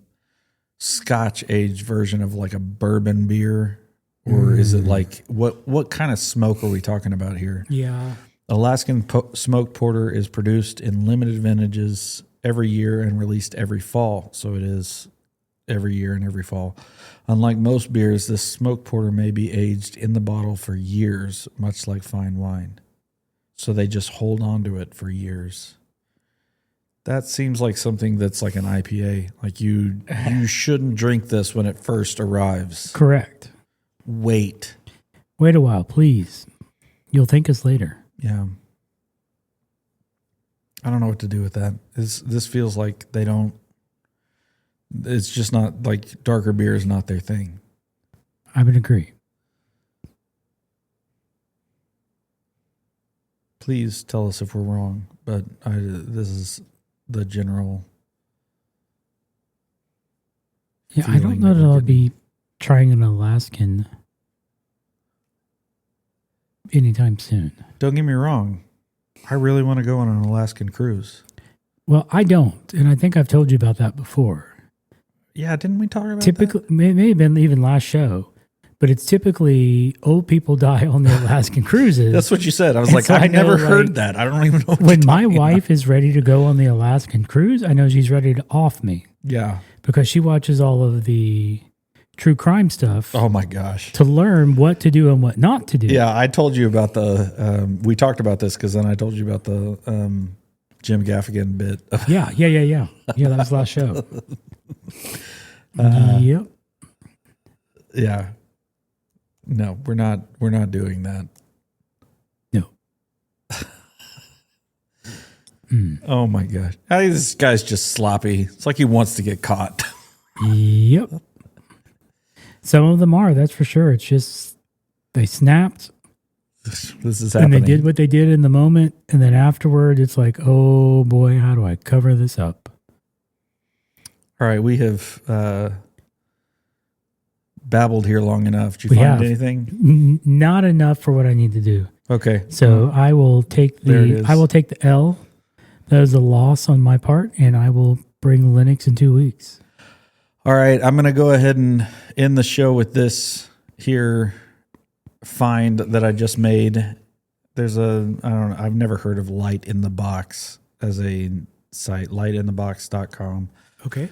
[SPEAKER 1] Scotch aged version of like a bourbon beer? Or is it like, what kind of smoke are we talking about here?
[SPEAKER 2] Yeah.
[SPEAKER 1] Alaskan smoked porter is produced in limited vintages every year and released every fall. So it is every year and every fall. Unlike most beers, this smoked porter may be aged in the bottle for years, much like fine wine. So they just hold on to it for years. That seems like something that's like an IPA. Like you shouldn't drink this when it first arrives.
[SPEAKER 2] Correct.
[SPEAKER 1] Wait
[SPEAKER 2] a while, please. You'll thank us later.
[SPEAKER 1] Yeah. I don't know what to do with that. This feels like they don't, it's just not like darker beer is not their thing.
[SPEAKER 2] I would agree.
[SPEAKER 1] Please tell us if we're wrong, but this is the general.
[SPEAKER 2] Yeah, I don't know that I'll be trying an Alaskan anytime soon.
[SPEAKER 1] Don't get me wrong. I really want to go on an Alaskan cruise.
[SPEAKER 2] Well, I don't, and I think I've told you about that before.
[SPEAKER 1] Yeah, didn't we talk about
[SPEAKER 2] Typically,
[SPEAKER 1] that?
[SPEAKER 2] may have been even last show, but it's typically old people die on the Alaskan cruises.
[SPEAKER 1] That's what you said. I was like,
[SPEAKER 2] so
[SPEAKER 1] I've never
[SPEAKER 2] know,
[SPEAKER 1] heard that. I don't even know what
[SPEAKER 2] when my wife is ready to go on the Alaskan cruise, I know she's ready to off me.
[SPEAKER 1] Yeah.
[SPEAKER 2] Because she watches all of the true crime stuff.
[SPEAKER 1] Oh my gosh.
[SPEAKER 2] To learn what to do and what not to do.
[SPEAKER 1] Yeah, I told you about we talked about this because then I told you about the Jim Gaffigan bit.
[SPEAKER 2] Yeah. Yeah, that was last show. Yep.
[SPEAKER 1] Yeah. No, we're not doing that.
[SPEAKER 2] No.
[SPEAKER 1] Oh my gosh. I think this guy's just sloppy. It's like he wants to get caught.
[SPEAKER 2] Yep. Some of them are, that's for sure. It's just they snapped.
[SPEAKER 1] This is
[SPEAKER 2] And
[SPEAKER 1] happening.
[SPEAKER 2] they did what they did in the moment, and then afterward, it's like, oh boy, how do I cover this up?
[SPEAKER 1] All right, we have babbled here long enough. Did you find anything?
[SPEAKER 2] Not enough for what I need to do.
[SPEAKER 1] Okay.
[SPEAKER 2] So I will take the L. That is a loss on my part, and I will bring Linux in 2 weeks.
[SPEAKER 1] All right, I'm going to go ahead and end the show with this here find that I just made. There's I've never heard of Light in the Box as a site, lightinthebox.com.
[SPEAKER 2] Okay.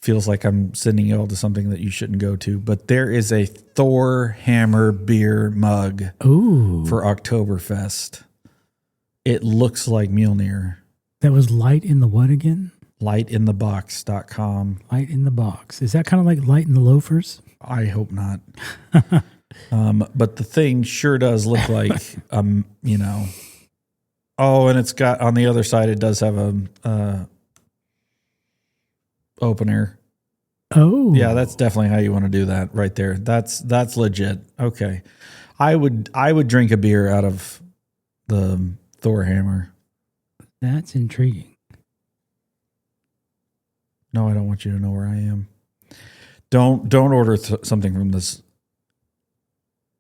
[SPEAKER 1] Feels like I'm sending you all to something that you shouldn't go to, but there is a Thor Hammer beer mug for Oktoberfest. It looks like Mjolnir.
[SPEAKER 2] That was Light in the what again?
[SPEAKER 1] Lightinthebox.com.
[SPEAKER 2] Light in the Box. Is that kind of like Light in the Loafers?
[SPEAKER 1] I hope not. But the thing sure does look like, you know. Oh, and it's got on the other side. It does have a opener.
[SPEAKER 2] Oh,
[SPEAKER 1] yeah, that's definitely how you want to do that right there. That's legit. Okay, I would drink a beer out of the Thor hammer.
[SPEAKER 2] That's intriguing.
[SPEAKER 1] No, I don't want you to know where I am. Don't order something from this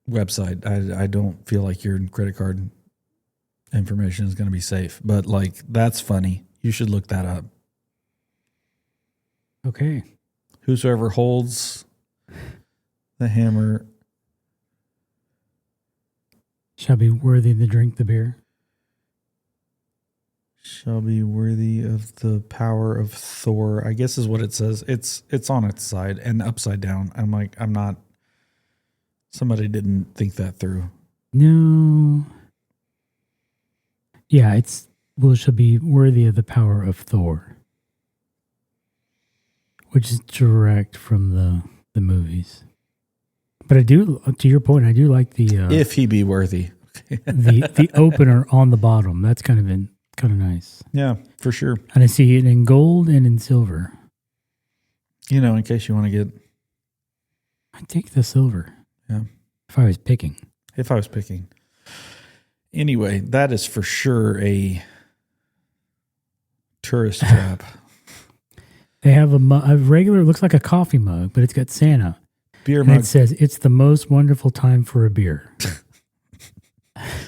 [SPEAKER 1] website. I don't feel like your credit card information is going to be safe. But like, that's funny. You should look that up.
[SPEAKER 2] Okay.
[SPEAKER 1] Whosoever holds the hammer
[SPEAKER 2] shall be worthy to drink the beer.
[SPEAKER 1] Shall be worthy of the power of Thor. I guess is what it says. It's on its side and upside down. I'm like, I'm not. Somebody didn't think that through.
[SPEAKER 2] No. Yeah, shall be worthy of the power of Thor, which is direct from the movies. But I do, to your point, I do like the
[SPEAKER 1] if he be worthy,
[SPEAKER 2] the opener on the bottom. That's kind of nice.
[SPEAKER 1] Yeah, for sure.
[SPEAKER 2] And I see it in gold and in silver.
[SPEAKER 1] You know, in case you want to get.
[SPEAKER 2] I'd take the silver.
[SPEAKER 1] Yeah.
[SPEAKER 2] If I was picking.
[SPEAKER 1] Anyway, that is for sure a tourist trap.
[SPEAKER 2] They have a regular, looks like a coffee mug, but it's got Santa.
[SPEAKER 1] Beer
[SPEAKER 2] and
[SPEAKER 1] mug.
[SPEAKER 2] It says, it's the most wonderful time for a beer.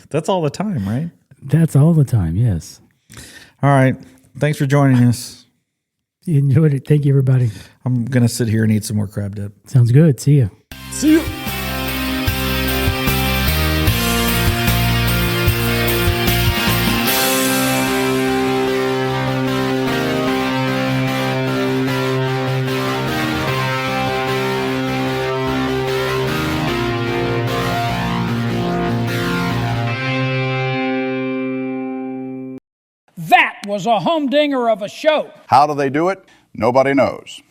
[SPEAKER 1] That's all the time, right?
[SPEAKER 2] That's all the time, yes.
[SPEAKER 1] All right. Thanks for joining us.
[SPEAKER 2] You enjoyed it. Thank you, everybody.
[SPEAKER 1] I'm going to sit here and eat some more crab dip.
[SPEAKER 2] Sounds good. See you.
[SPEAKER 1] See you.
[SPEAKER 5] That was a humdinger of a show.
[SPEAKER 6] How do they do it? Nobody knows.